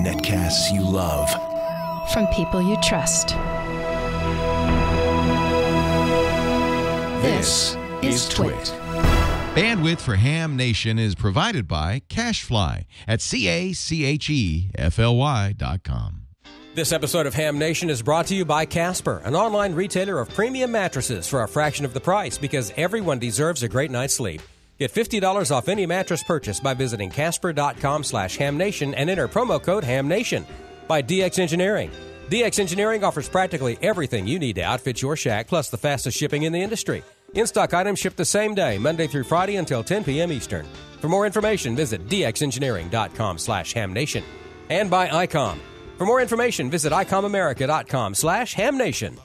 Netcasts you love. From people you trust. This is Twit. Bandwidth for Ham Nation is provided by CashFly at CACHEFLY.com. This episode of Ham Nation is brought to you by Casper, an online retailer of premium mattresses for a fraction of the price because everyone deserves a great night's sleep. Get $50 off any mattress purchase by visiting casper.com/hamnation and enter promo code HAMNATION. By DX Engineering. DX Engineering offers practically everything you need to outfit your shack, plus the fastest shipping in the industry. In-stock items ship the same day, Monday through Friday until 10 p.m. Eastern. For more information, visit dxengineering.com/hamnation. And by ICOM. For more information, visit icomamerica.com/hamnation.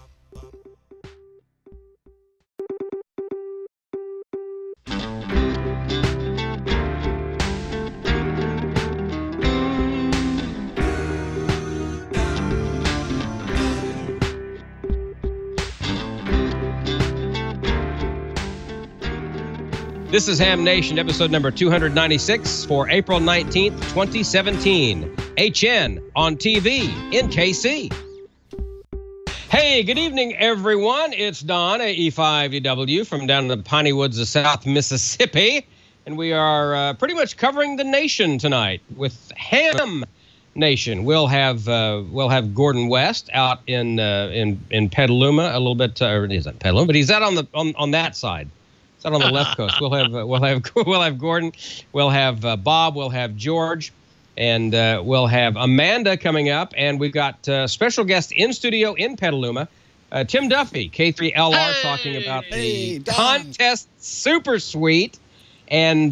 This is Ham Nation, episode number 296 for April 19th, 2017. HN on TV in KC. Hey, good evening, everyone. It's Don, AE5DW, from down in the piney woods of South Mississippi. And we are pretty much covering the nation tonight with Ham Nation. We'll have Gordon West out in Petaluma a little bit. Or he's not Petaluma, but he's out on that side. It's out on the left coast. We'll have Gordon, we'll have Bob, we'll have George, and we'll have Amanda coming up, and we've got special guest in studio in Petaluma, Tim Duffy, K3LR, talking about the Contest Super Suite and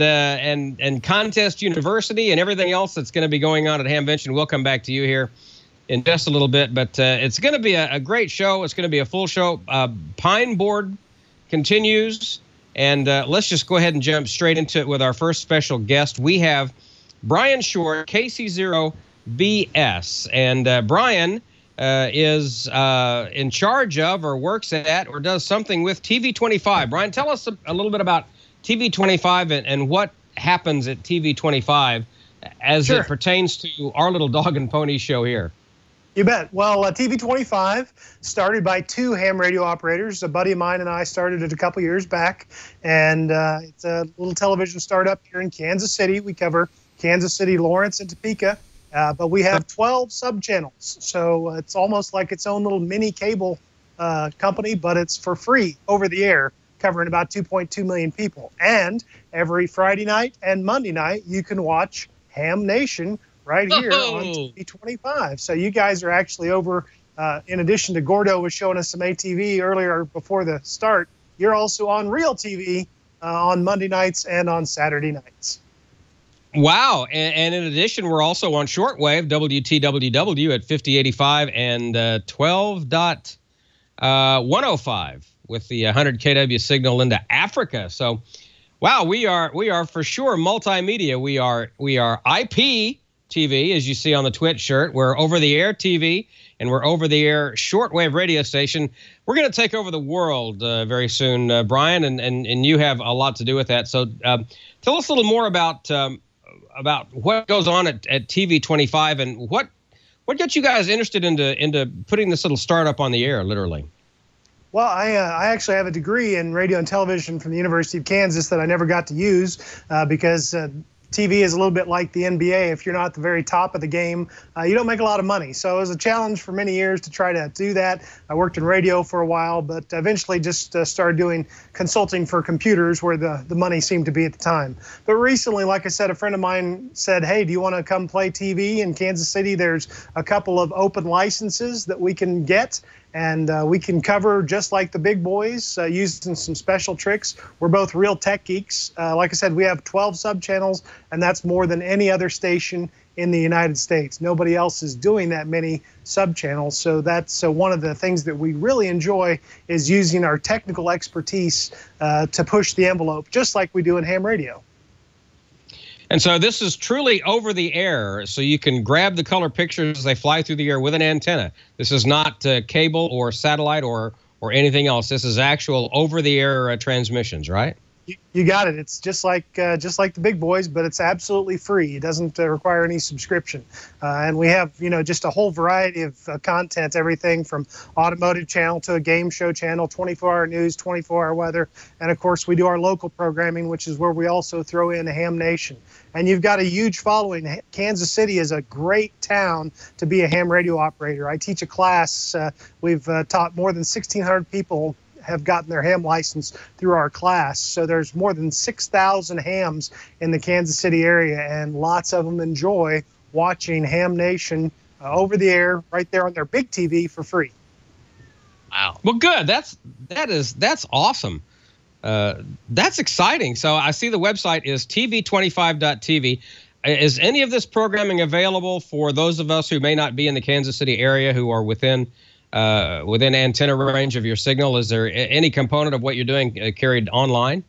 Contest University and everything else that's going to be going on at Hamvention. We'll come back to you here in just a little bit, but it's going to be a great show. It's going to be a full show. Pine Board continues. And let's just go ahead and jump straight into it with our first special guest. We have Brian Short, KC0BS. And Brian is in charge of or works at or does something with TV25. Brian, tell us a little bit about TV25 and what happens at TV25 as it pertains to our little dog and pony show here. You bet. Well, TV25 started by two ham radio operators. A buddy of mine and I started it a couple years back, and it's a little television startup here in Kansas City. We cover Kansas City, Lawrence, and Topeka, but we have 12 sub-channels, so it's almost like its own little mini cable company, but it's for free over the air, covering about 2.2 million people. And every Friday night and Monday night, you can watch Ham Nation right here on TV25. So you guys are actually over, in addition to Gordo was showing us some ATV earlier before the start, you're also on real TV on Monday nights and on Saturday nights. Wow. And in addition, we're also on shortwave, WTWW at 5085 and 12.105 with the 100 kW signal into Africa. So, wow, we are for sure multimedia. We are IP TV, as you see on the Twitch shirt. We're over-the-air TV, and we're over-the-air shortwave radio station. We're going to take over the world very soon, Brian, and you have a lot to do with that. So tell us a little more about what goes on at TV25 and what got you guys interested into putting this little startup on the air, literally. Well, I actually have a degree in radio and television from the University of Kansas that I never got to use because TV is a little bit like the NBA. If you're not at the very top of the game, you don't make a lot of money. So it was a challenge for many years to try to do that. I worked in radio for a while, but eventually just started doing consulting for computers where the money seemed to be at the time. But recently, like I said, a friend of mine said, hey, do you want to come play TV in Kansas City? There's a couple of open licenses that we can get, and we can cover just like the big boys using some special tricks. We're both real tech geeks. Like I said, we have 12 sub-channels, and that's more than any other station in the United States. Nobody else is doing that many sub-channels. So that's one of the things that we really enjoy is using our technical expertise to push the envelope, just like we do in ham radio. And so this is truly over the air, so you can grab the color pictures as they fly through the air with an antenna. This is not cable or satellite or anything else. This is actual over the air transmissions, right? You got it. It's just like the big boys, but it's absolutely free. It doesn't require any subscription, and we have just a whole variety of content, everything from automotive channel to a game show channel, 24-hour news, 24-hour weather, and of course we do our local programming, which is where we also throw in Ham Nation. And you've got a huge following. Kansas City is a great town to be a ham radio operator. I teach a class. We've taught more than 1,600 people have gotten their ham license through our class. So there's more than 6,000 hams in the Kansas City area, and lots of them enjoy watching Ham Nation over the air right there on their big TV for free. Wow. Well, good. That's awesome. That's exciting. So I see the website is tv25.tv. Is any of this programming available for those of us who may not be in the Kansas City area, who are within antenna range of your signal? Is there any component of what you're doing carried online?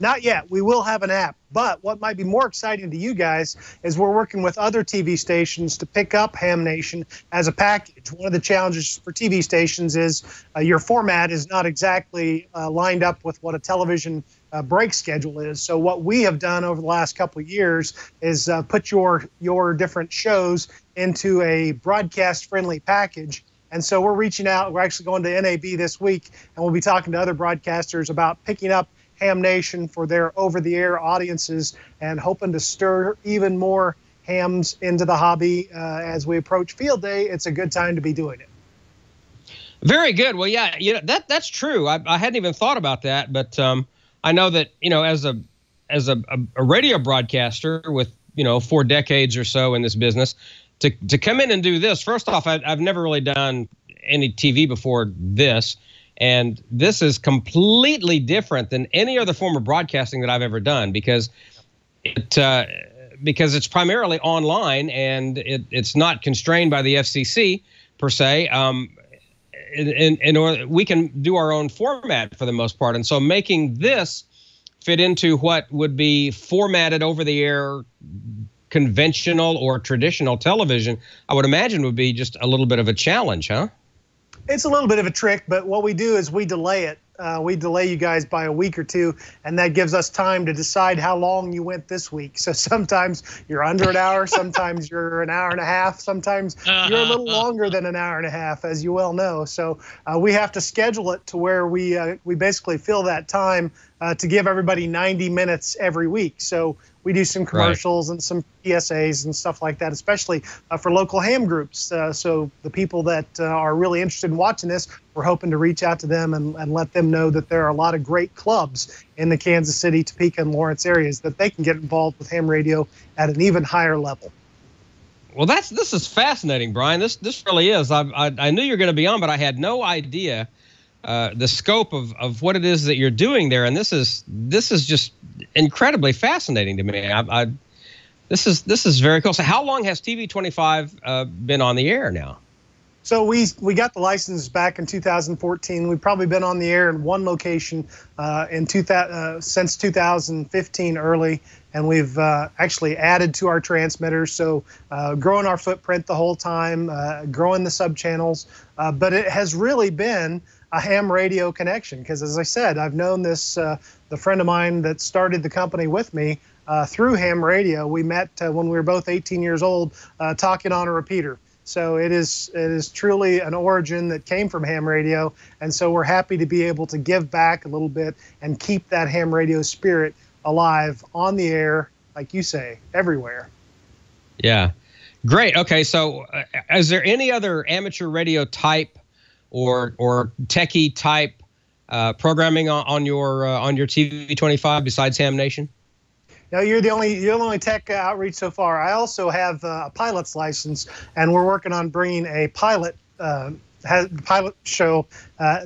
Not yet. We will have an app. But what might be more exciting to you guys is we're working with other TV stations to pick up Ham Nation as a package. One of the challenges for TV stations is your format is not exactly lined up with what a television break schedule is. So what we have done over the last couple of years is put your different shows into a broadcast-friendly package. And so we're reaching out. We're actually going to NAB this week, and we'll be talking to other broadcasters about picking up Ham Nation for their over-the-air audiences and hoping to stir even more hams into the hobby as we approach Field Day. It's a good time to be doing it. Very good. Well, yeah, that's true. I hadn't even thought about that, but I know that as a radio broadcaster with 4 decades or so in this business, to come in and do this. First off, I've never really done any TV before this. And this is completely different than any other form of broadcasting that I've ever done, because it's primarily online and it's not constrained by the FCC per se. And we can do our own format for the most part. And so making this fit into what would be formatted over the air conventional or traditional television, I would imagine would be just a little bit of a challenge, huh? It's a little bit of a trick, but what we do is we delay it. We delay you guys by a week or two, and that gives us time to decide how long you went this week. So sometimes you're under an hour, sometimes you're an hour and a half, sometimes you're a little longer than an hour and a half, as you well know. So we have to schedule it to where we basically fill that time to give everybody 90 minutes every week. So we do some commercials and some PSAs and stuff like that, especially for local ham groups. So the people that are really interested in watching this, we're hoping to reach out to them and let them know that there are a lot of great clubs in the Kansas City, Topeka, and Lawrence areas that they can get involved with ham radio at an even higher level. Well, this is fascinating, Brian. This really is. I knew you were going to be on, but I had no idea the scope of what it is that you're doing there, and this is just incredibly fascinating to me. This is very cool. So, how long has TV25 been on the air now? So we got the license back in 2014. We've probably been on the air in one location since 2015 early, and we've actually added to our transmitters. So growing our footprint the whole time, growing the sub-channels, but it has really been a ham radio connection because, as I said, I've known this, the friend of mine that started the company with me through ham radio. We met when we were both 18 years old talking on a repeater. So it is truly an origin that came from ham radio, and so we're happy to be able to give back a little bit and keep that ham radio spirit alive on the air, like you say, everywhere. Yeah, great. Okay, so is there any other amateur radio type or techie type programming on your TV25 besides Ham Nation? No, you're the only tech outreach so far. I also have a pilot's license, and we're working on bringing a pilot show.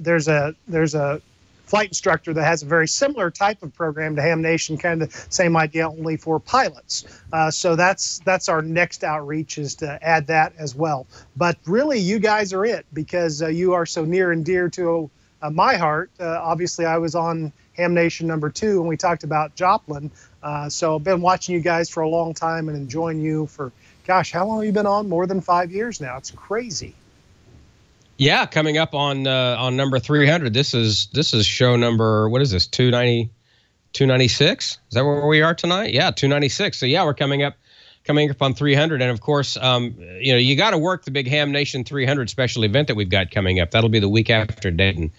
There's a flight instructor that has a very similar type of program to Ham Nation, kind of the same idea, only for pilots. So that's our next outreach, is to add that as well. But really, you guys are it, because you are so near and dear to my heart. Obviously, I was on Ham Nation #2 when we talked about Joplin. So I've been watching you guys for a long time and enjoying you for, gosh, how long have you been on? More than 5 years now. It's crazy. Yeah, coming up on number 300. This is show number, what is this, 290 296. Is that where we are tonight? Yeah, 296. So yeah, we're coming up on 300. And of course, you got to work the big Ham Nation 300 special event that we've got coming up. That'll be the week after Dayton.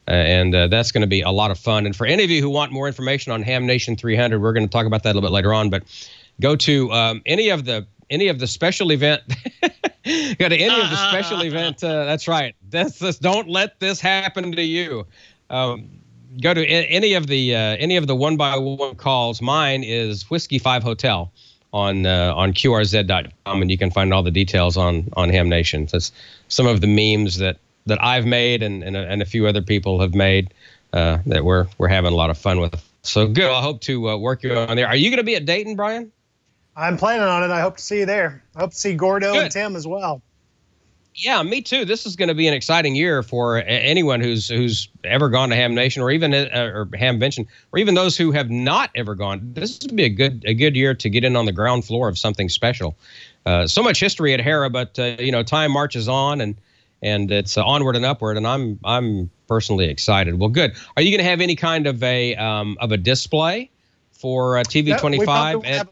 And that's going to be a lot of fun. And for any of you who want more information on Ham Nation 300, we're going to talk about that a little bit later on. But go to any of the special event. Go to any of the special event. That's right. Don't let this happen to you. Go to any of the one-by-one calls. Mine is Whiskey 5 Hotel on QRZ.com, and you can find all the details on Ham Nation. That's some of the memes that I've made and a few other people have made that we're having a lot of fun with. So good. I hope to work you on there. Are you going to be at Dayton, Brian? I'm planning on it. I hope to see you there. I hope to see Gordo and Tim as well. Yeah, me too. This is going to be an exciting year for anyone who's ever gone to Ham Nation or even or Hamvention, or even those who have not ever gone. This would be a good year to get in on the ground floor of something special. So much history at Hera, but time marches on and it's onward and upward, and I'm personally excited. Well, good. Are you going to have any kind of a display for TV25?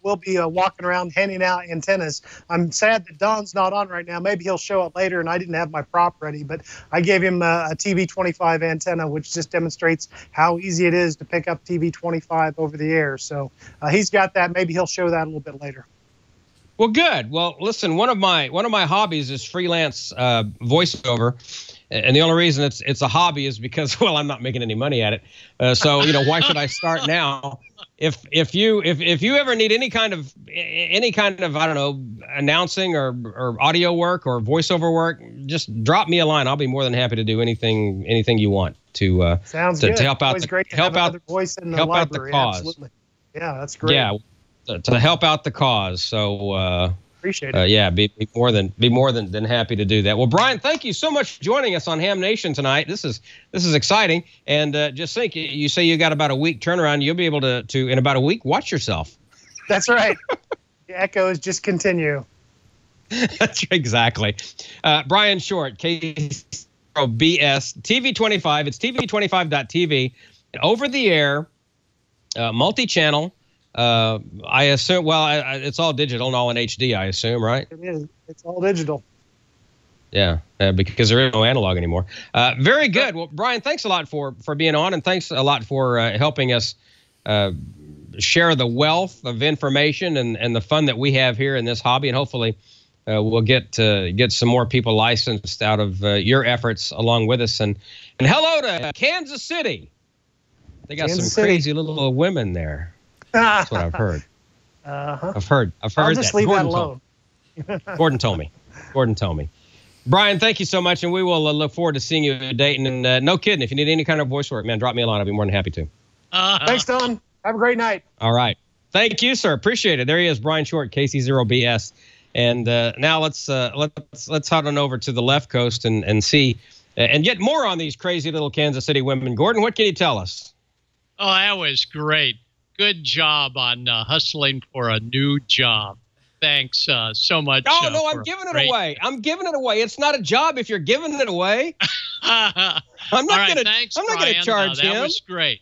We'll be walking around handing out antennas. I'm sad that Don's not on right now. Maybe he'll show up later, and I didn't have my prop ready, but I gave him a TV25 antenna, which just demonstrates how easy it is to pick up TV25 over the air. So he's got that. Maybe he'll show that a little bit later. Well, good. Well, listen, one of my hobbies is freelance voiceover. And the only reason it's a hobby is because, well, I'm not making any money at it. So, why should I start now? If you ever need any kind of I don't know, announcing or audio work or voiceover work, just drop me a line. I'll be more than happy to do anything you want to Sounds good. To help out the voice in the library. Cause. Absolutely. Yeah, that's great. Yeah, to help out the cause. So appreciate it. Yeah, be more than happy to do that. Well, Brian, thank you so much for joining us on Ham Nation tonight. This is exciting. And just think, you say you got about a week turnaround. You'll be able to in about a week watch yourself. That's right. The echoes just continue. That's exactly. Brian Short, KBS TV25. It's TV25.tv. Over the air, multi-channel. I assume, it's all digital and all in HD, I assume, right? It is. It's all digital. Yeah, because there is no analog anymore. Very good. Well, Brian, thanks a lot for being on, and thanks a lot for helping us share the wealth of information and the fun that we have here in this hobby. And hopefully we'll get some more people licensed out of your efforts along with us. And hello to Kansas City. They got some crazy little women there. That's what I've heard. I've heard I'll just that. leave that alone. Gordon told me. Brian, thank you so much, and we will look forward to seeing you at Dayton. And no kidding, if you need any kind of voice work, man, drop me a line. I'll be more than happy to. Thanks, Don. Have a great night. All right. Thank you, sir. Appreciate it. There he is, Brian Short, KC0BS. And now let's head on over to the left coast and see and get more on these crazy little Kansas City women. Gordon, what can you tell us? Oh, that was great. Good job on hustling for a new job. Thanks so much. Oh, no, I'm giving it away. I'm giving it away. It's not a job if you're giving it away. I'm not going to charge him. That was great.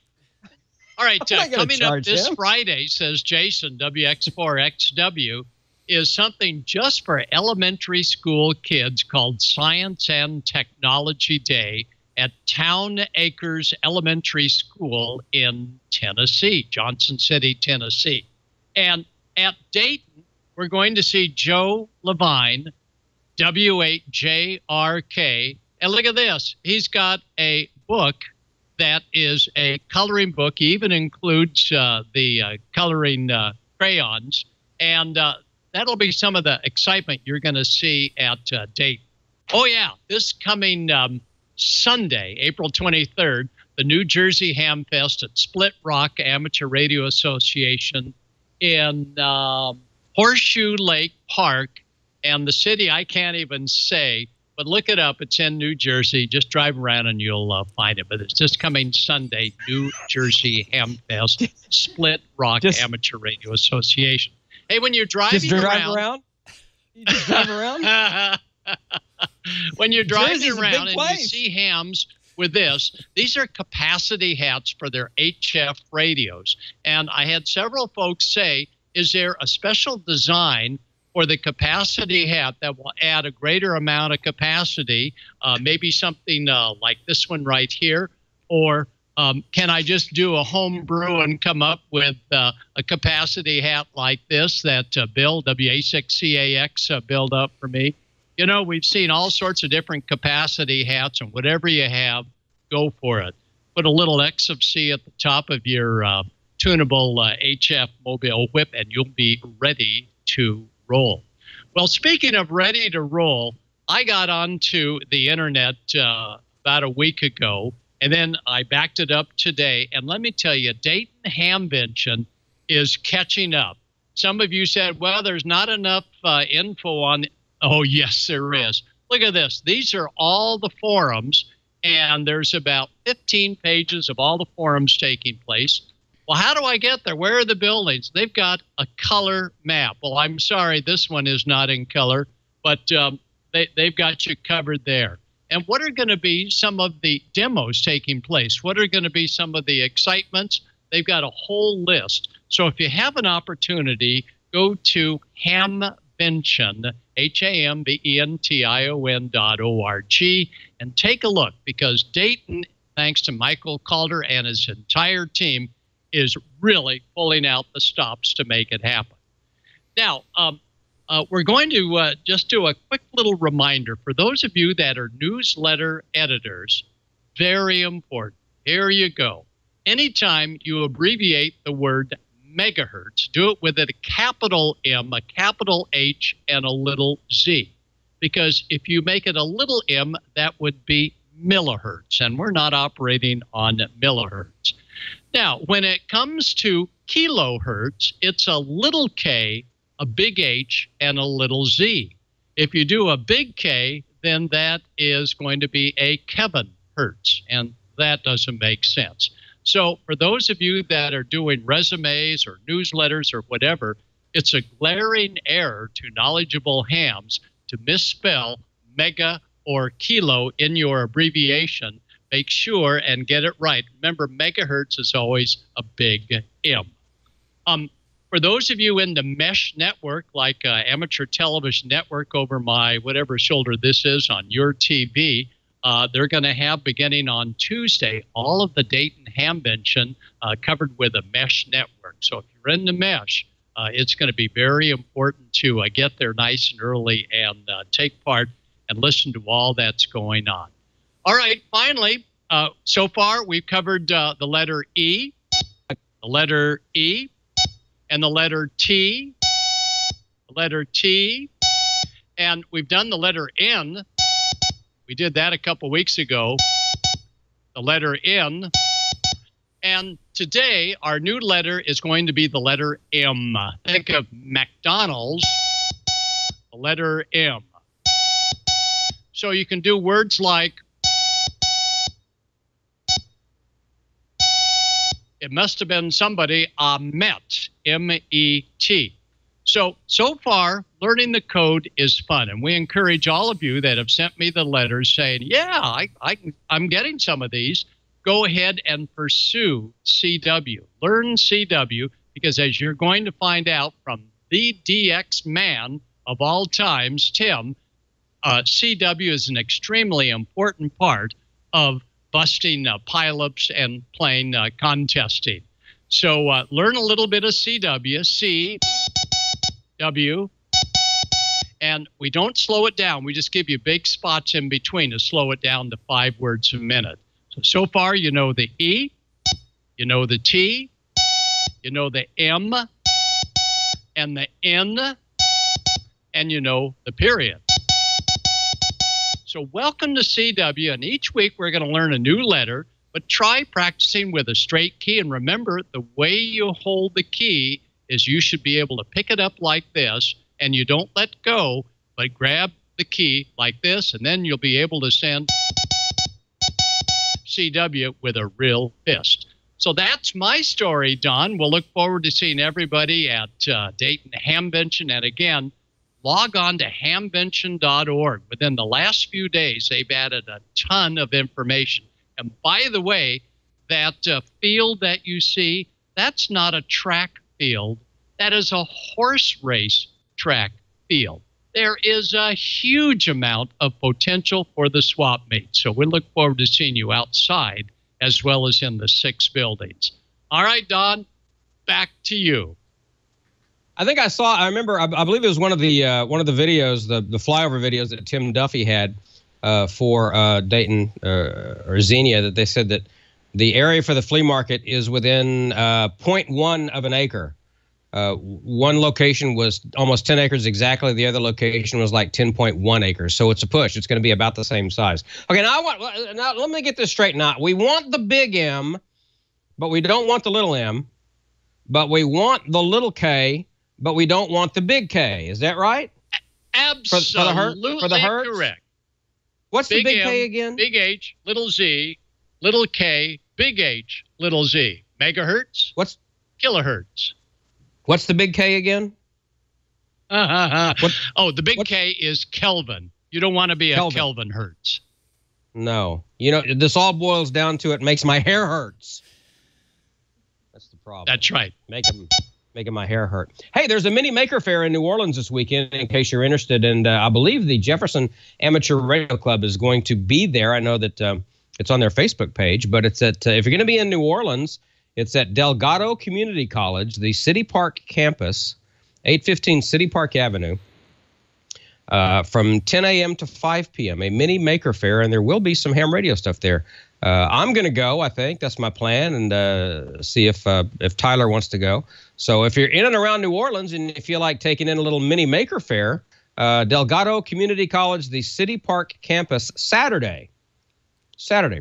All right, coming up this Friday, says Jason, WX4XW, is something just for elementary school kids called Science and Technology Day at Town Acres Elementary School in Tennessee, Johnson City, Tennessee. And at Dayton, we're going to see Joe Levine, W8JRK. And look at this. He's got a book that is a coloring book. He even includes the coloring crayons. And that'll be some of the excitement you're going to see at Dayton. Oh, yeah, this coming Sunday, April 23rd, the New Jersey Ham Fest at Split Rock Amateur Radio Association in Horseshoe Lake Park. And the city I can't even say, but look it up. It's in New Jersey. Just drive around and you'll find it. But it's just coming Sunday, New Jersey Ham Fest, Split Rock Amateur Radio Association. Hey, when you're driving around? You just drive around? When you're driving around and you see hams with this. These are capacity hats for their HF radios. And I had several folks say, is there a special design for the capacity hat that will add a greater amount of capacity, maybe something like this one right here, or can I just do a home brew and come up with a capacity hat like this that Bill, WA6CAX, built up for me? You know, we've seen all sorts of different capacity hats, and whatever you have, go for it. Put a little X of C at the top of your tunable HF mobile whip, and you'll be ready to roll. Well, speaking of ready to roll, I got onto the internet about a week ago, and then I backed it up today. And let me tell you, Dayton Hamvention is catching up. Some of you said, well, there's not enough info on. Oh, yes, there is. Look at this. These are all the forums, and there's about 15 pages of all the forums taking place. Well, how do I get there? Where are the buildings? They've got a color map. Well, I'm sorry, this one is not in color, but they've got you covered there. And what are going to be some of the demos taking place? What are going to be some of the excitements? They've got a whole list. So if you have an opportunity, go to Hamvention, HAMVENTION.org, and take a look, because Dayton, thanks to Michael Calder and his entire team, is really pulling out the stops to make it happen. Now, we're going to just do a quick little reminder for those of you that are newsletter editors. Very important. Here you go. Anytime you abbreviate the word megahertz, do it with a capital M, a capital H, and a little Z. Because if you make it a little m, that would be millihertz, and we're not operating on millihertz. Now, when it comes to kilohertz, it's a little k, a big H, and a little Z. If you do a big K, then that is going to be a Kevin hertz, and that doesn't make sense. So for those of you that are doing resumes or newsletters or whatever, it's a glaring error to knowledgeable hams to misspell mega or kilo in your abbreviation. Make sure and get it right. Remember, megahertz is always a big M. For those of you in the mesh network, like Amateur Television Network over my whatever shoulder this is on your TV, they're going to have, beginning on Tuesday, all of the Dayton Hamvention covered with a mesh network. So if you're in the mesh, it's going to be very important to get there nice and early and take part and listen to all that's going on. All right, finally, so far we've covered the letter E, the letter E, and the letter T, and we've done the letter N. We did that a couple weeks ago, the letter N. And today, our new letter is going to be the letter M. Think of McDonald's, the letter M. So you can do words like, it must have been somebody I met, M-E-T. So far, learning the code is fun, and we encourage all of you that have sent me the letters saying, yeah, I'm getting some of these. Go ahead and pursue CW. Learn CW, because as you're going to find out from the DX man of all times, Tim, CW is an extremely important part of busting pileups and playing contesting. So learn a little bit of CW, CW, and we don't slow it down. We just give you big spots in between to slow it down to 5 words a minute. So far, you know the E, you know the T, you know the M, and the N, and you know the period. So welcome to CW, and each week we're going to learn a new letter, but try practicing with a straight key. And remember, the way you hold the key is you should be able to pick it up like this, and you don't let go, but grab the key like this, and then you'll be able to send CW with a real fist. So that's my story, Don. We'll look forward to seeing everybody at Dayton Hamvention. And again, log on to hamvention.org. Within the last few days, they've added a ton of information. And by the way, that field that you see, that's not a track field. That is a horse race track field. There is a huge amount of potential for the swap meet. So we look forward to seeing you outside as well as in the 6 buildings. All right, Don, back to you. I remember, I believe it was one of the videos, the flyover videos that Tim Duffy had for Dayton or Xenia, that they said that the area for the flea market is within 0.1 of an acre. One location was almost 10 acres exactly. The other location was like 10.1 acres. So it's a push. It's going to be about the same size. Okay, now let me get this straight. Now, we want the big M, but we don't want the little m. But we want the little K, but we don't want the big K. Is that right? Absolutely for the hertz? Correct. What's Big the big M, K again? Big H, little z, little k, big H, little z. Megahertz? Kilohertz? What's the big K again? The big K is Kelvin. You don't want to be a Kelvin hertz. No. You know, this all boils down to it makes my hair hurts. That's the problem. That's right. Making my hair hurt. Hey, there's a mini maker fair in New Orleans this weekend, in case you're interested. And I believe the Jefferson Amateur Radio Club is going to be there. I know that it's on their Facebook page, but it's at, if you're going to be in New Orleans, it's at Delgado Community College, the City Park campus, 815 City Park Avenue, from 10 a.m. to 5 p.m., a mini maker fair, and there will be some ham radio stuff there. I'm going to go, I think. That's my plan, and see if Tyler wants to go. So if you're in and around New Orleans and you feel like taking in a little mini maker fair, Delgado Community College, the City Park campus, Saturday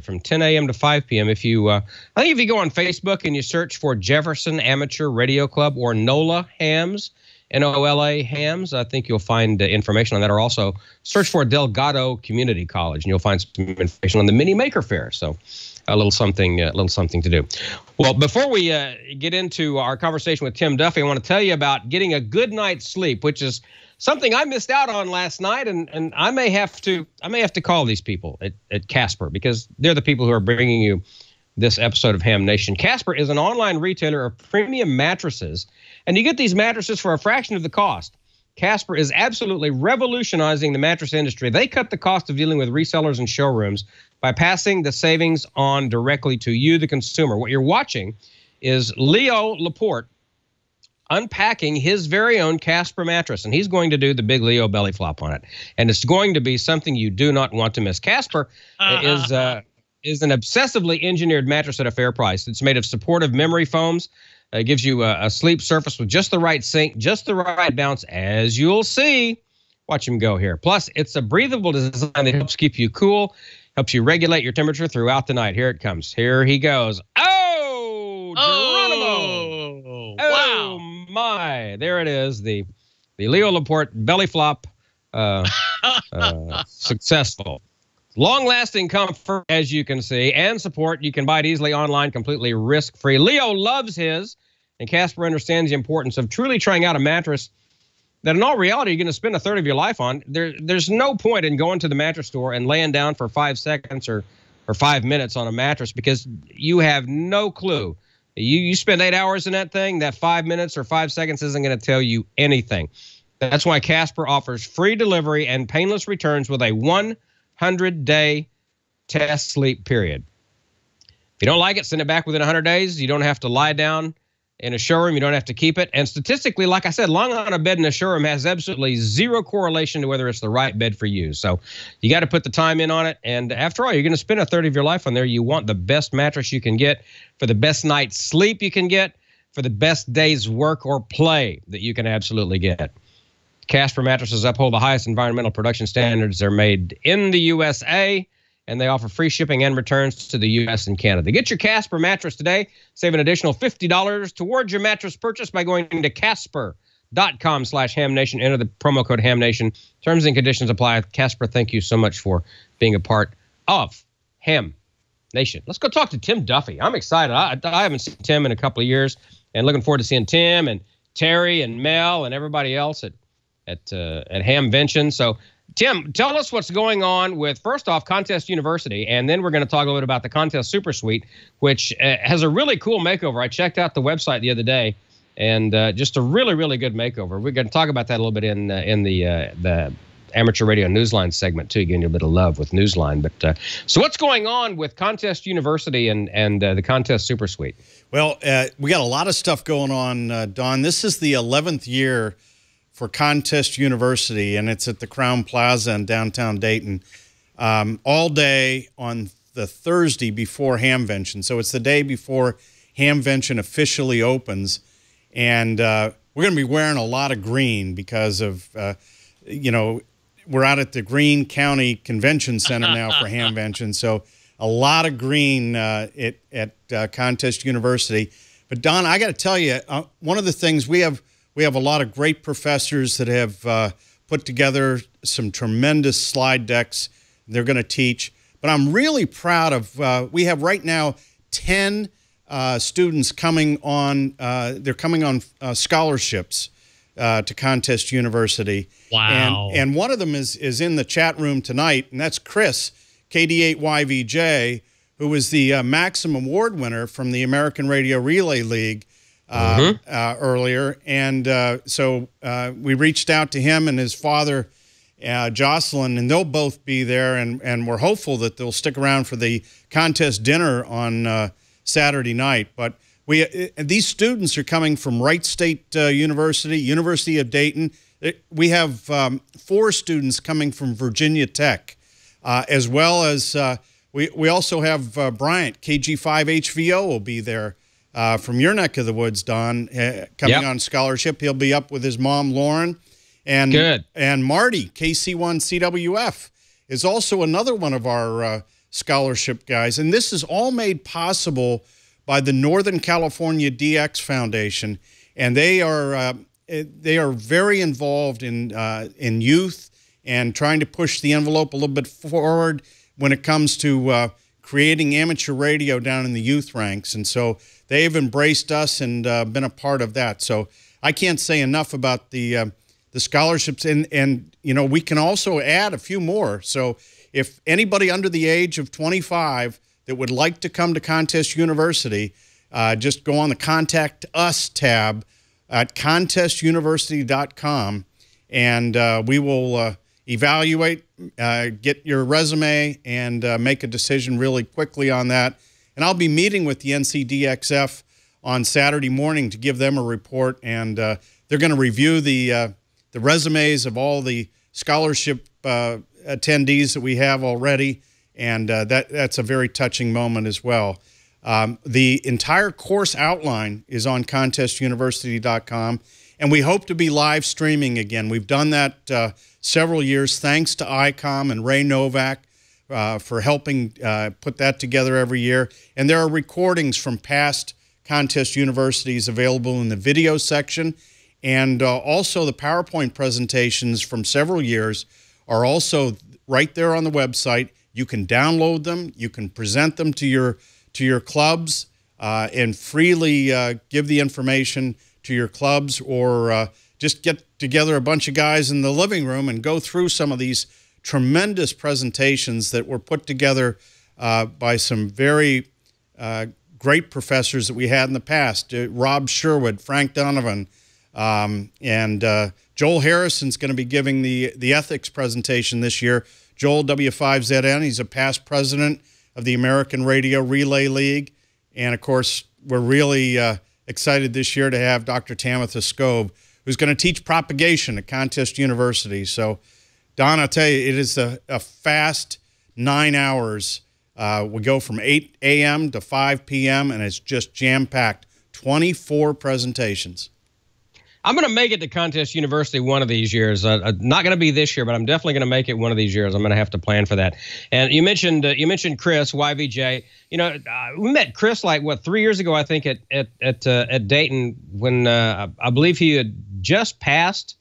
from 10 a.m. to 5 p.m. If you, I think if you go on Facebook and you search for Jefferson Amateur Radio Club or NOLA Hams, NOLA Hams, I think you'll find information on that. Or also search for Delgado Community College, and you'll find some information on the mini maker fair. So a little something to do. Well, before we get into our conversation with Tim Duffy, I want to tell you about getting a good night's sleep, which is something I missed out on last night, and I may have to call these people at Casper, because they're the people who are bringing you this episode of Ham Nation. Casper is an online retailer of premium mattresses, and you get these mattresses for a fraction of the cost. Casper is absolutely revolutionizing the mattress industry. They cut the cost of dealing with resellers and showrooms by passing the savings on directly to you, the consumer. What you're watching is Leo Laporte unpacking his very own Casper mattress, and he's going to do the big Leo belly flop on it. And it's going to be something you do not want to miss. Casper is an obsessively engineered mattress at a fair price. It's made of supportive memory foams. It gives you a sleep surface with just the right sink, just the right bounce, as you'll see. Watch him go here. Plus, it's a breathable design that helps keep you cool, helps you regulate your temperature throughout the night. Here it comes. Here he goes. Oh, Geronimo. Wow. Oh, my. There it is. The Leo Laporte belly flop, successful. Long-lasting comfort, as you can see, and support. You can buy it easily online, completely risk-free. Leo loves his, and Casper understands the importance of truly trying out a mattress that in all reality you're going to spend a third of your life on. There's no point in going to the mattress store and laying down for 5 seconds or 5 minutes on a mattress, because you have no clue. You spend 8 hours in that thing, that 5 minutes or 5 seconds isn't going to tell you anything. That's why Casper offers free delivery and painless returns with a 100-day test sleep period. If you don't like it, send it back within 100 days. You don't have to lie down in a showroom. You don't have to keep it. And statistically, like I said, lying on a bed in a showroom has absolutely zero correlation to whether it's the right bed for you. So you got to put the time in on it. And after all, you're going to spend a third of your life on there. You want the best mattress you can get for the best night's sleep you can get, for the best day's work or play that you can absolutely get. Casper mattresses uphold the highest environmental production standards. They're made in the USA, and they offer free shipping and returns to the U.S. and Canada. Get your Casper mattress today. Save an additional $50 towards your mattress purchase by going to Casper.com/HamNation. Enter the promo code HamNation. Terms and conditions apply. Casper, thank you so much for being a part of Ham Nation. Let's go talk to Tim Duffy. I'm excited. I haven't seen Tim in a couple of years, and looking forward to seeing Tim and Terry and Mel and everybody else at Hamvention. So Tim, tell us what's going on with, first off, Contest University, and then we're going to talk a little bit about the Contest Super Suite, which has a really cool makeover. I checked out the website the other day, and just a really, really good makeover. We're going to talk about that a little bit in the Amateur Radio Newsline segment, too, getting a bit of love with Newsline. But so what's going on with Contest University and the Contest Super Suite? Well, we got a lot of stuff going on, Don. This is the 11th year for Contest University, and it's at the Crown Plaza in downtown Dayton, all day on the Thursday before Hamvention. So it's the day before Hamvention officially opens, and we're going to be wearing a lot of green because of, you know, we're out at the Greene County Convention Center now for Hamvention, so a lot of green at Contest University. But Don, I got to tell you, one of the things we have a lot of great professors that have put together some tremendous slide decks they're going to teach. But I'm really proud of, we have right now 10 students coming on, they're coming on scholarships to Contest University. Wow. And one of them is in the chat room tonight, and that's Chris, KD8YVJ, who was the Maxim Award winner from the American Radio Relay League earlier. And so we reached out to him and his father, Jocelyn, and they'll both be there. And we're hopeful that they'll stick around for the contest dinner on Saturday night. But these students are coming from Wright State University, University of Dayton. We have 4 students coming from Virginia Tech, as well as we also have Bryant, KG5HVO will be there from your neck of the woods, Don, coming on scholarship. He'll be up with his mom, Lauren. And Marty, KC1CWF, is also another one of our scholarship guys. And this is all made possible by the Northern California DX Foundation. And they are very involved in youth and trying to push the envelope a little bit forward when it comes to creating amateur radio down in the youth ranks. And so they've embraced us and been a part of that. So I can't say enough about the scholarships. And you know, we can also add a few more. So if anybody under the age of 25 that would like to come to Contest University, just go on the Contact Us tab at contestuniversity.com, and we will evaluate, get your resume, and make a decision really quickly on that. And I'll be meeting with the NCDXF on Saturday morning to give them a report, and they're going to review the resumes of all the scholarship attendees that we have already, and that's a very touching moment as well. The entire course outline is on contestuniversity.com, and we hope to be live streaming again. We've done that several years, thanks to ICOM and Ray Novak for helping put that together every year. And there are recordings from past Contest Universities available in the video section, and also the PowerPoint presentations from several years are also right there on the website. You can download them, you can present them to your clubs, and freely give the information to your clubs, or just get together a bunch of guys in the living room and go through some of these tremendous presentations that were put together by some very great professors that we had in the past. Rob Sherwood, Frank Donovan, and Joel Harrison's going to be giving the ethics presentation this year. Joel, W5ZN, he's a past president of the American Radio Relay League. And, of course, we're really excited this year to have Dr. Tamitha Skov, who's going to teach propagation at Contest University. So, Don, I'll tell you, it is a fast 9 hours. We go from 8 a.m. to 5 p.m., and it's just jam-packed. 24 presentations. I'm going to make it to Contest University one of these years. Not going to be this year, but I'm definitely going to make it one of these years. I'm going to have to plan for that. And you mentioned Chris, YVJ. You know, we met Chris like, what, 3 years ago, I think, at Dayton, when I believe he had just passed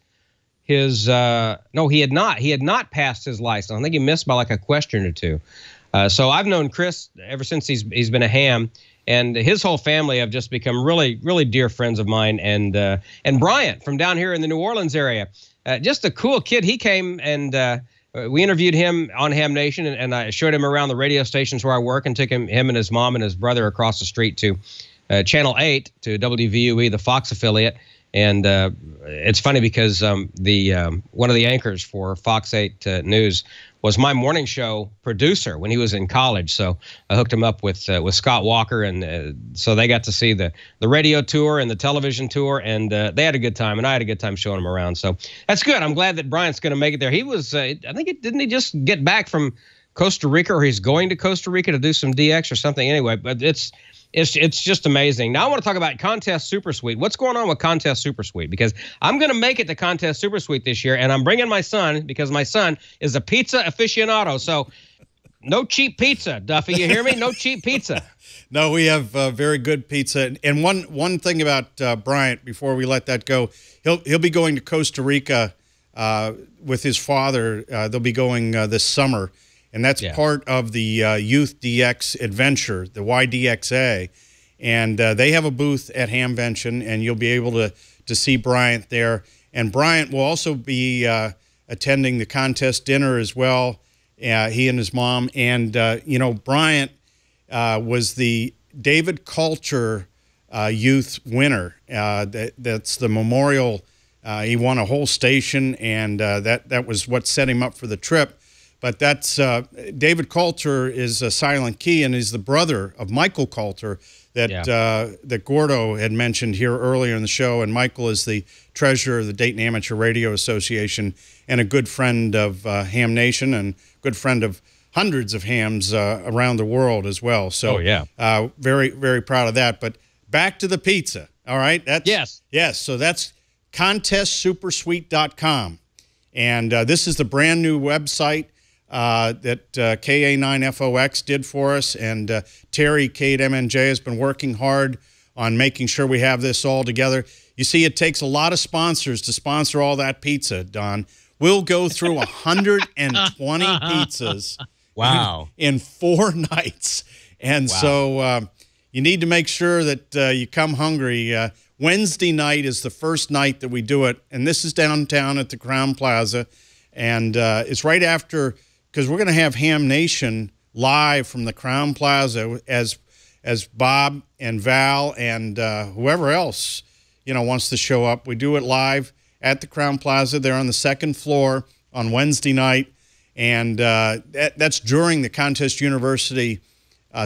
his no, he had not. He had not passed his license. I think he missed by like a question or two. So I've known Chris ever since he's been a ham. And his whole family have just become really, really dear friends of mine. And Bryant from down here in the New Orleans area, just a cool kid. He came and we interviewed him on Ham Nation, and I showed him around the radio stations where I work, and took him and his mom and his brother across the street to Channel 8, to WVUE, the Fox affiliate. And it's funny because one of the anchors for Fox 8 News was my morning show producer when he was in college. So I hooked him up with Scott Walker, and so they got to see the radio tour and the television tour, and they had a good time, and I had a good time showing them around. So that's good. I'm glad that Bryant's going to make it there. He was, I think, didn't he just get back from Costa Rica, or he's going to Costa Rica to do some DX or something? Anyway, but it's just amazing. Now I want to talk about Contest Super Suite. What's going on with Contest Super Suite? Because I'm going to make it to Contest Super Suite this year, and I'm bringing my son because my son is a pizza aficionado. So no cheap pizza, Duffy. You hear me? No cheap pizza. No, we have very good pizza. And one thing about Bryant, before we let that go, he'll be going to Costa Rica with his father. They'll be going this summer. And that's part of the Youth DX Adventure, the YDXA. And they have a booth at Hamvention, and you'll be able to see Bryant there. And Bryant will also be attending the contest dinner as well, he and his mom. And, you know, Bryant was the David Culture Youth winner. That's the memorial. He won a whole station, and that was what set him up for the trip. But that's David Coulter is a Silent Key, and is the brother of Michael Coulter that Gordo had mentioned here earlier in the show. And Michael is the treasurer of the Dayton Amateur Radio Association, and a good friend of Ham Nation, and good friend of hundreds of hams around the world as well. So very, very proud of that. But back to the pizza. All right. That's, yes. So that's contestsupersuite.com. And this is the brand new website that KA9FOX did for us, and Terry K8MNJ has been working hard on making sure we have this all together. You see, it takes a lot of sponsors to sponsor all that pizza, Don. We'll go through 120 pizzas in 4 nights. And so you need to make sure that you come hungry. Wednesday night is the first night that we do it, and this is downtown at the Crowne Plaza. And it's right after, because we're going to have Ham Nation live from the Crowne Plaza as Bob and Val and whoever else, you know, wants to show up. We do it live at the Crowne Plaza. They're on the 2nd floor on Wednesday night, and that's during the Contest University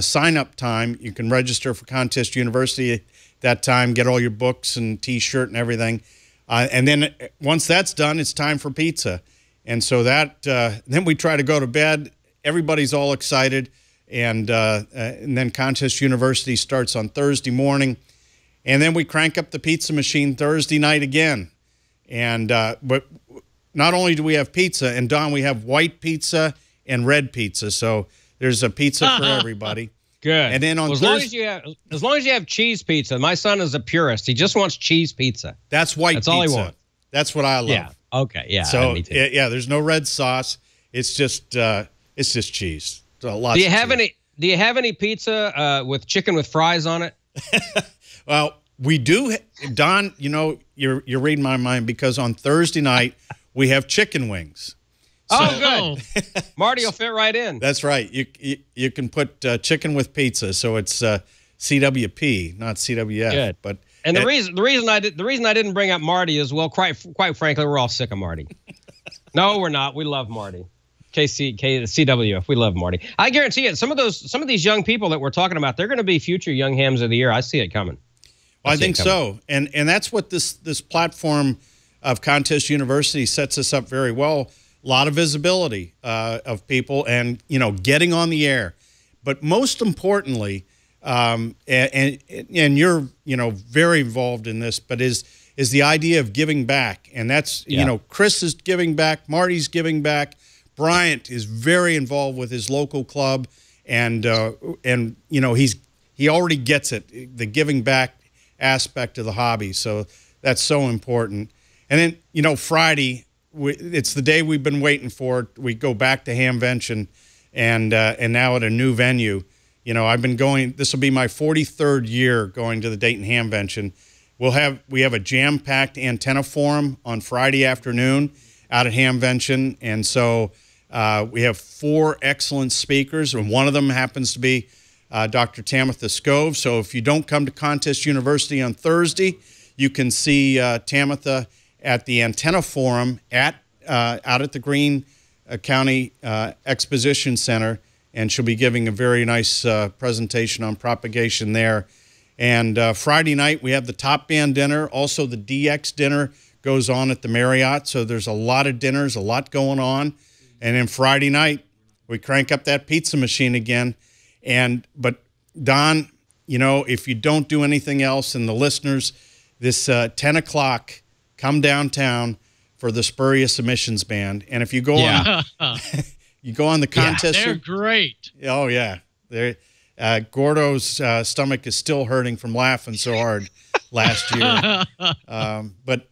sign-up time. You can register for Contest University at that time, get all your books and T-shirt and everything. And then once that's done, it's time for pizza. And so that then we try to go to bed. Everybody's all excited, and then Contest University starts on Thursday morning, and then we crank up the pizza machine Thursday night again. And but not only do we have pizza, and Don, we have white pizza and red pizza, so there's a pizza for everybody. Good. And then on as long as you have cheese pizza. My son is a purist. He just wants cheese pizza. That's white pizza. That's all he wants. That's what I love. Yeah. Okay. Yeah. So yeah, there's no red sauce. It's just cheese. Lots do you have any pizza with chicken with fries on it? Well, we do, Don. You know, you're reading my mind, because on Thursday night we have chicken wings. So, good. Marty will fit right in. That's right. You can put chicken with pizza, so it's CWP, not CWF. Good. But and the reason I didn't bring up Marty is, well, quite frankly, we're all sick of Marty. No, we're not. We love Marty. CWF. We love Marty. I guarantee it. Some of these young people that we're talking about, they're going to be future Young Hams of the Year. I see it coming. Well, I think so. And that's what this platform of Contest University sets us up very well. A lot of visibility of people, and, you know, getting on the air. But most importantly, and you're, you know, very involved in this, but is the idea of giving back. And that's, you know, Chris is giving back, Marty's giving back, Bryant is very involved with his local club, and you know, he already gets it, the giving back aspect of the hobby. So that's so important. And then, you know, Friday, it's the day we've been waiting for. We go back to Hamvention, and now at a new venue. You know, I've been going. This will be my 43rd year going to the Dayton Hamvention. We have a jam-packed antenna forum on Friday afternoon out at Hamvention, and so We have 4 excellent speakers, and one of them happens to be Dr. Tamitha Skov. So if you don't come to Contest University on Thursday, you can see Tamitha at the Antenna Forum out at the Greene County Exposition Center, and she'll be giving a very nice presentation on propagation there. And Friday night, we have the Top Band dinner. Also, the DX dinner goes on at the Marriott. So there's a lot of dinners, a lot going on. And then Friday night, we crank up that pizza machine again. But Don, you know, if you don't do anything else, and the listeners, this 10 o'clock, come downtown for the Spurious Emissions Band. And if you go on, you go on the contest. They're great. Oh yeah, Gordo's stomach is still hurting from laughing so hard last year. But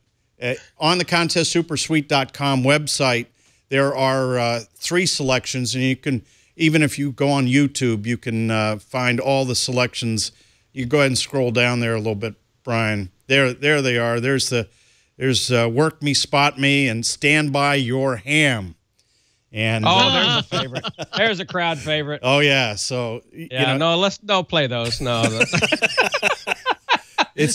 on the contestsupersuite.com website, there are 3 selections, and you can, even if you go on YouTube, you can find all the selections. You go ahead and scroll down there a little bit, Brian. There they are. There's Work Me, Spot Me, and Stand By Your Ham. And there's a favorite. There's a crowd favorite. Oh yeah. So don't play those. No.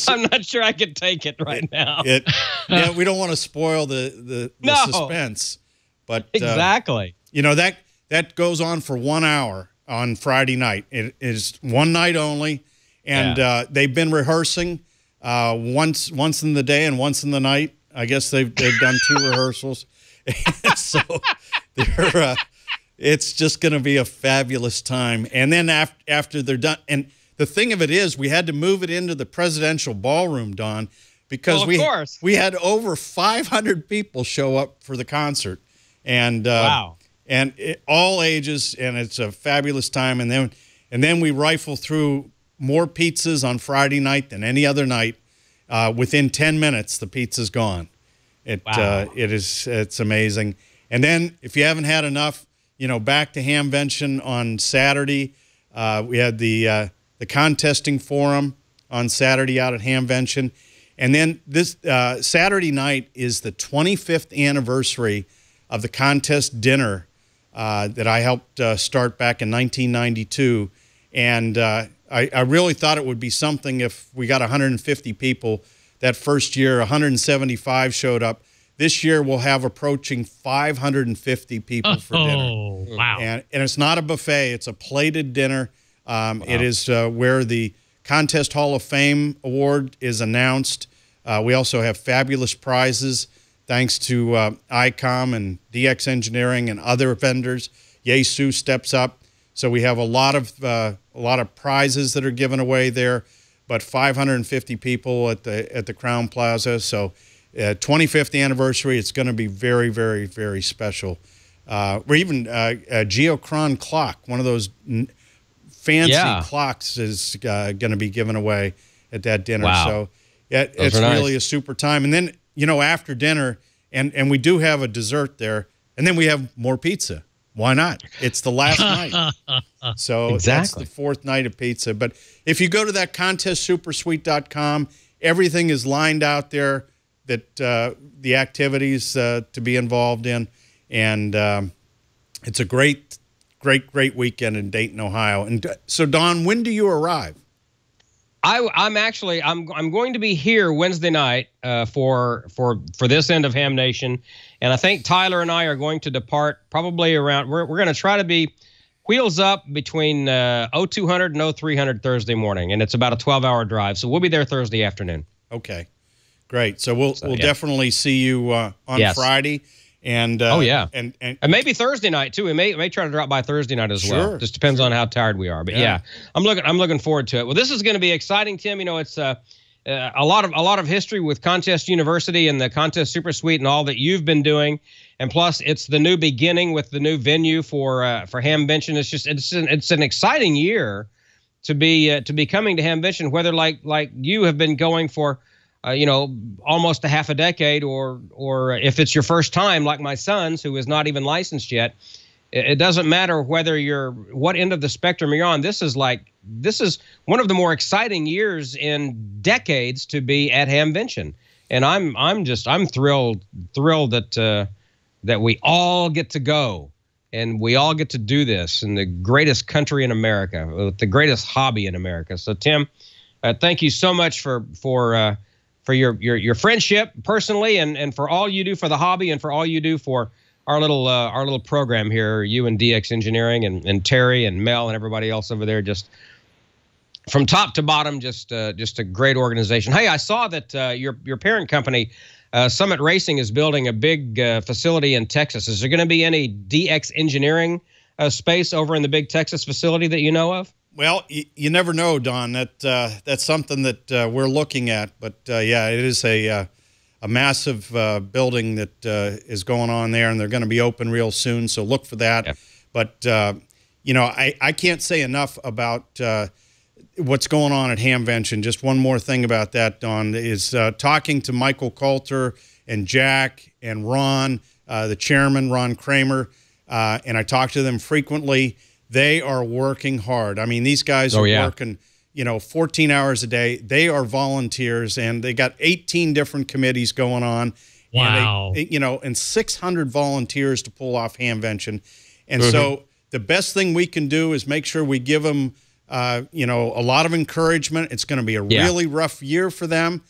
I'm not sure I could take it right now. We don't want to spoil the suspense. But exactly. That goes on for 1 hour on Friday night. It is one night only, and they've been rehearsing once in the day and once in the night. I guess they've done 2 rehearsals, so it's just going to be a fabulous time. And then after they're done, and the thing of it is, we had to move it into the presidential ballroom, Don, because we had over 500 people show up for the concert. And wow. And all ages, and it's a fabulous time. And then we rifle through more pizzas on Friday night than any other night. Within 10 minutes, the pizza's gone. It's amazing. And then if you haven't had enough, back to Hamvention on Saturday. We had the contesting forum on Saturday out at Hamvention. And then this Saturday night is the 25th anniversary of the contest dinner that I helped start back in 1992. And I really thought it would be something if we got 150 people that first year. 175 showed up. This year we'll have approaching 550 people for dinner. Oh, wow. And it's not a buffet. It's a plated dinner. It is where the Contest Hall of Fame Award is announced. We also have fabulous prizes thanks to ICOM and DX Engineering and other vendors. Yaesu steps up. So we have a lot of prizes that are given away there, but 550 people at the Crown Plaza. So 25th anniversary, it's going to be very, very, very special. We're even a Geochron clock, one of those fancy clocks, is going to be given away at that dinner. Wow. So it's really a super time. And then, after dinner, and we do have a dessert there, and then we have more pizza. Why not? It's the last night. So that's the 4th night of pizza. But if you go to that contestsupersuite.com, everything is lined out there, that the activities to be involved in. And it's a great weekend in Dayton, Ohio. And so, Don, when do you arrive? I'm going to be here Wednesday night for this end of Ham Nation, and I think Tyler and I are going to depart probably around. We're going to try to be wheels up between 0200 and 0300 Thursday morning, and it's about a 12-hour drive. So we'll be there Thursday afternoon. Okay, great. So we'll definitely see you on Friday. And and maybe Thursday night too. We may try to drop by Thursday night as well. Just depends on how tired we are. But I'm looking forward to it. Well, this is going to be exciting, Tim. It's a lot of history with Contest University and the Contest Super Suite and all that you've been doing, and plus it's the new beginning with the new venue for Hamvention. It's an exciting year to be coming to Hamvention, whether like you have been going for almost a half a decade, or if it's your first time, like my son's, who is not even licensed yet. It doesn't matter what end of the spectrum you're on. This is one of the more exciting years in decades to be at Hamvention, and I'm thrilled that we all get to go and we all get to do this in the greatest country in America, with the greatest hobby in America. So, Tim, thank you so much for your friendship personally, and for all you do for the hobby, and for all you do for our little program here, you and DX Engineering, and Terry and Mel and everybody else over there, just from top to bottom, just a great organization. Hey, I saw that your parent company, Summit Racing, is building a big facility in Texas. Is there going to be any DX Engineering space over in the big Texas facility that you know of? Well, you never know, Don. That's something that we're looking at. But yeah, it is a massive building that is going on there, and they're going to be open real soon. So look for that. Yeah. But you know, I can't say enough about what's going on at Hamvention. Just one more thing about that, Don, is talking to Michael Coulter and Jack and Ron, the chairman, Ron Kramer, and I talk to them frequently. They are working hard. I mean, these guys are working, 14 hours a day. They are volunteers, and they got 18 different committees going on. Wow. And 600 volunteers to pull off Hamvention. And so the best thing we can do is make sure we give them a lot of encouragement. It's going to be a really rough year for them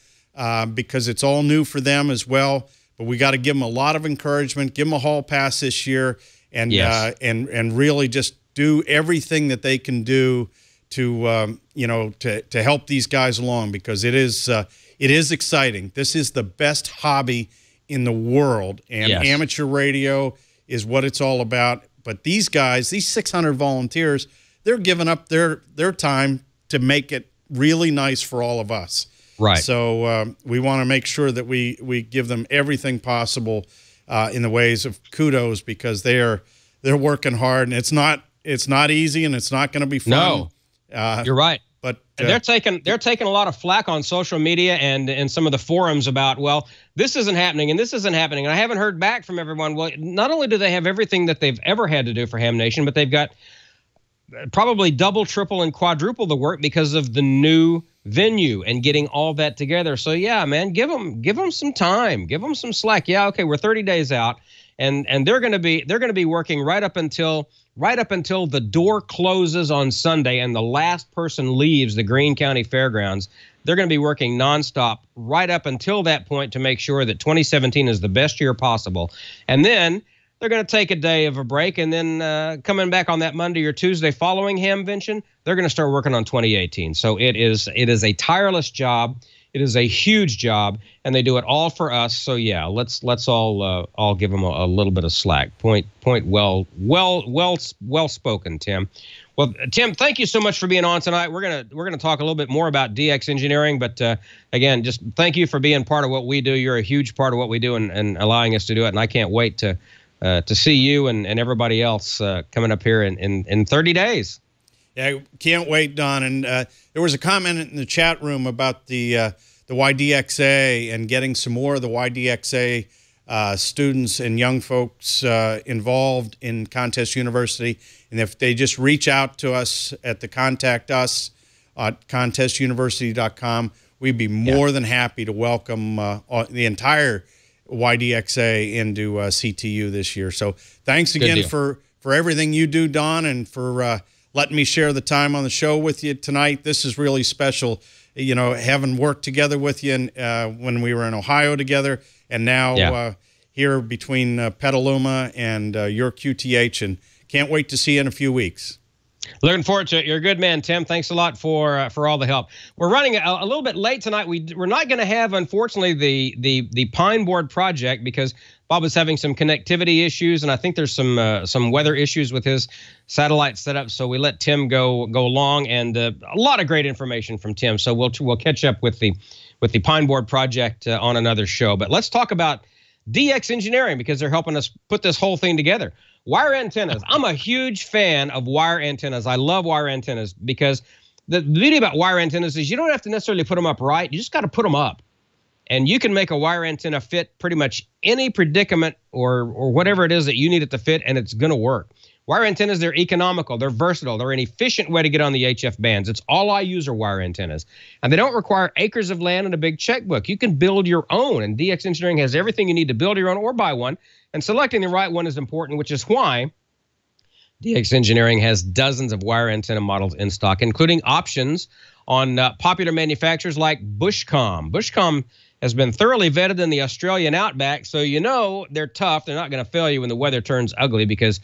because it's all new for them as well. But we got to give them a lot of encouragement, give them a hall pass this year, and really just do everything that they can do to to help these guys along, because it is exciting. This is the best hobby in the world, and amateur radio is what it's all about. But these guys, these 600 volunteers, they're giving up their time to make it really nice for all of us. Right. So we want to make sure that we give them everything possible in the ways of kudos, because they're working hard, and it's not easy, and it's not going to be fun. No, you're right. But they're taking a lot of flack on social media and some of the forums about, well, this isn't happening and this isn't happening, and I haven't heard back from everyone. Well, not only do they have everything that they've ever had to do for Ham Nation, but they've got probably double, triple, and quadruple the work because of the new venue and getting all that together. So yeah, man, give them some time, give them some slack. Yeah, okay, we're 30 days out, and they're going to be working right up until the door closes on Sunday and the last person leaves the Greene County Fairgrounds. They're going to be working nonstop right up until that point to make sure that 2017 is the best year possible. And then they're going to take a day of a break, and then coming back on that Monday or Tuesday following Hamvention, they're going to start working on 2018. So it is a tireless job. It is a huge job, and they do it all for us. So yeah, let's all give them a little bit of slack. Point well spoken, Tim. Well, Tim, thank you so much for being on tonight. We're gonna talk a little bit more about DX Engineering, but again, just thank you for being part of what we do. You're a huge part of what we do, and allowing us to do it. And I can't wait to see you and everybody else coming up here in 30 days. Yeah, can't wait, Don. And there was a comment in the chat room about the YDXA and getting some more of the YDXA students and young folks involved in Contest University. And if they just reach out to us at the Contact Us at contestuniversity.com, we'd be more than happy to welcome the entire YDXA into CTU this year. So thanks again for everything you do, Don, and for letting me share the time on the show with you tonight. This is really special, having worked together with you when we were in Ohio together, and now here between Petaluma and your QTH, and can't wait to see you in a few weeks. Looking forward to it. You're a good man, Tim. Thanks a lot for all the help. We're running a little bit late tonight. We're not going to have, unfortunately, the Pine Board project, because Bob is having some connectivity issues, and I think there's some weather issues with his satellite setup. So we let Tim go long, and a lot of great information from Tim. So we'll catch up with the Pine Board project on another show. But let's talk about DX Engineering, because they're helping us put this whole thing together. Wire antennas. I'm a huge fan of wire antennas. I love wire antennas, because the beauty about wire antennas is you don't have to necessarily put them up right. You just got to put them up. And you can make a wire antenna fit pretty much any predicament or whatever it is that you need it to fit, and it's going to work. Wire antennas, they're economical, they're versatile, they're an efficient way to get on the HF bands. It's all I use are wire antennas. And they don't require acres of land and a big checkbook. You can build your own, and DX Engineering has everything you need to build your own or buy one. And selecting the right one is important, which is why DX Engineering has dozens of wire antenna models in stock, including options on popular manufacturers like Bushcom. Bushcom has been thoroughly vetted in the Australian outback, so you know they're tough. They're not going to fail you when the weather turns ugly, because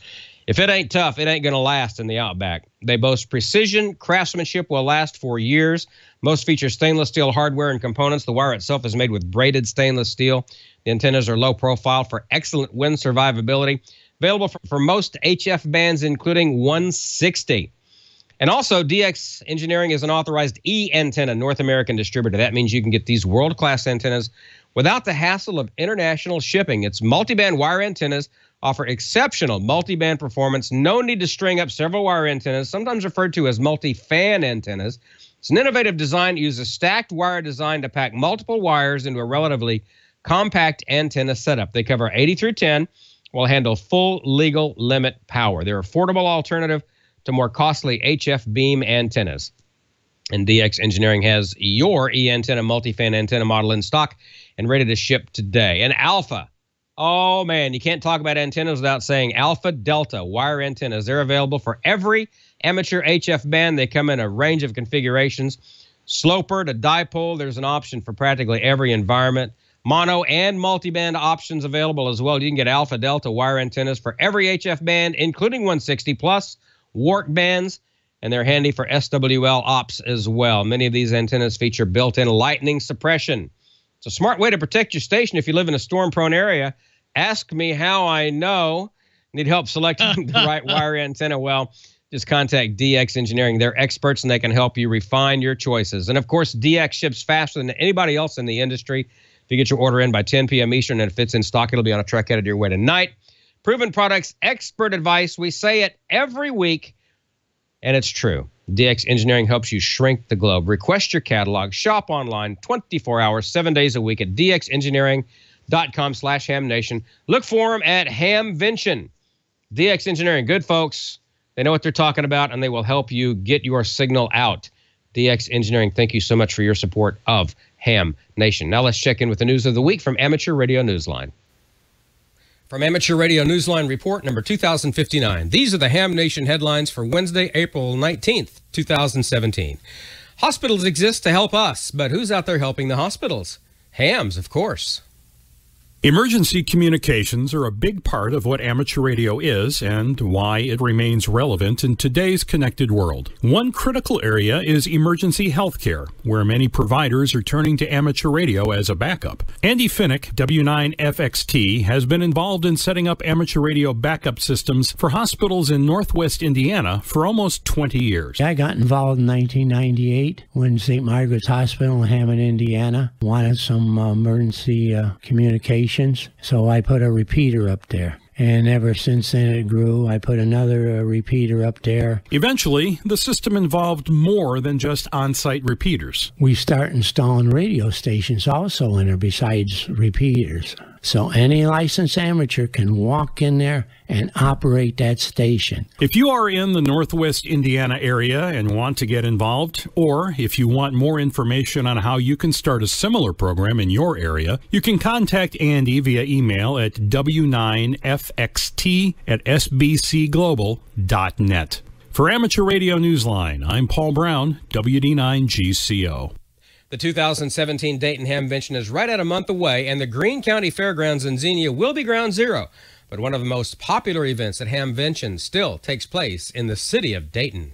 if it ain't tough, it ain't going to last in the outback. They boast precision. Craftsmanship will last for years. Most feature stainless steel hardware and components. The wire itself is made with braided stainless steel. The antennas are low profile for excellent wind survivability. Available for most HF bands, including 160. And also, DX Engineering is an authorized E-antenna North American distributor. That means you can get these world-class antennas without the hassle of international shipping. Its multiband wire antennas offer exceptional multiband performance. No need to string up several wire antennas, sometimes referred to as multi-fan antennas. It's an innovative design that uses stacked wire design to pack multiple wires into a relatively compact antenna setup. They cover 80 through 10, will handle full legal limit power. They're an affordable alternative to more costly HF beam antennas. And DX Engineering has your E-antenna multi-fan antenna model in stock and ready to ship today. And Alpha. Oh, man, you can't talk about antennas without saying Alpha Delta wire antennas. They're available for every amateur HF band. They come in a range of configurations. Sloper to dipole, there's an option for practically every environment. Mono and multiband options available as well. You can get Alpha Delta wire antennas for every HF band, including 160 plus. Wart bands, and they're handy for SWL ops as well. Many of these antennas feature built-in lightning suppression. It's a smart way to protect your station if you live in a storm-prone area. Ask me how I know. Need help selecting the right wire antenna? Well, just contact DX Engineering. They're experts, and they can help you refine your choices. And, of course, DX ships faster than anybody else in the industry. If you get your order in by 10 p.m. Eastern and if it's in stock, it'll be on a truck headed your way tonight. Proven products, expert advice. We say it every week, and it's true. DX Engineering helps you shrink the globe. Request your catalog. Shop online 24 hours, 7 days a week at dxengineering.com/hamnation. Look for them at Hamvention. DX Engineering, good folks. They know what they're talking about, and they will help you get your signal out. DX Engineering, thank you so much for your support of Ham Nation. Now let's check in with the news of the week from Amateur Radio Newsline. From Amateur Radio Newsline Report number 2059. These are the Ham Nation headlines for Wednesday, April 19th, 2017. Hospitals exist to help us, but who's out there helping the hospitals? Hams, of course. Emergency communications are a big part of what amateur radio is and why it remains relevant in today's connected world. One critical area is emergency healthcare, where many providers are turning to amateur radio as a backup. Andy Finnick, W9FXT, has been involved in setting up amateur radio backup systems for hospitals in Northwest Indiana for almost 20 years. I got involved in 1998 when St. Margaret's Hospital in Hammond, Indiana, wanted some emergency communication. So I put a repeater up there. And ever since then it grew. I put another repeater up there. Eventually, the system involved more than just on-site repeaters. We start installing radio stations also in there besides repeaters. So any licensed amateur can walk in there and operate that station. If you are in the Northwest Indiana area and want to get involved, or if you want more information on how you can start a similar program in your area, you can contact Andy via email at w9fxt@sbcglobal.net. For Amateur Radio Newsline, I'm Paul Brown, WD9GCO. The 2017 Dayton Hamvention is right at a month away, and the Greene County Fairgrounds in Xenia will be ground zero. But one of the most popular events at Hamvention still takes place in the city of Dayton.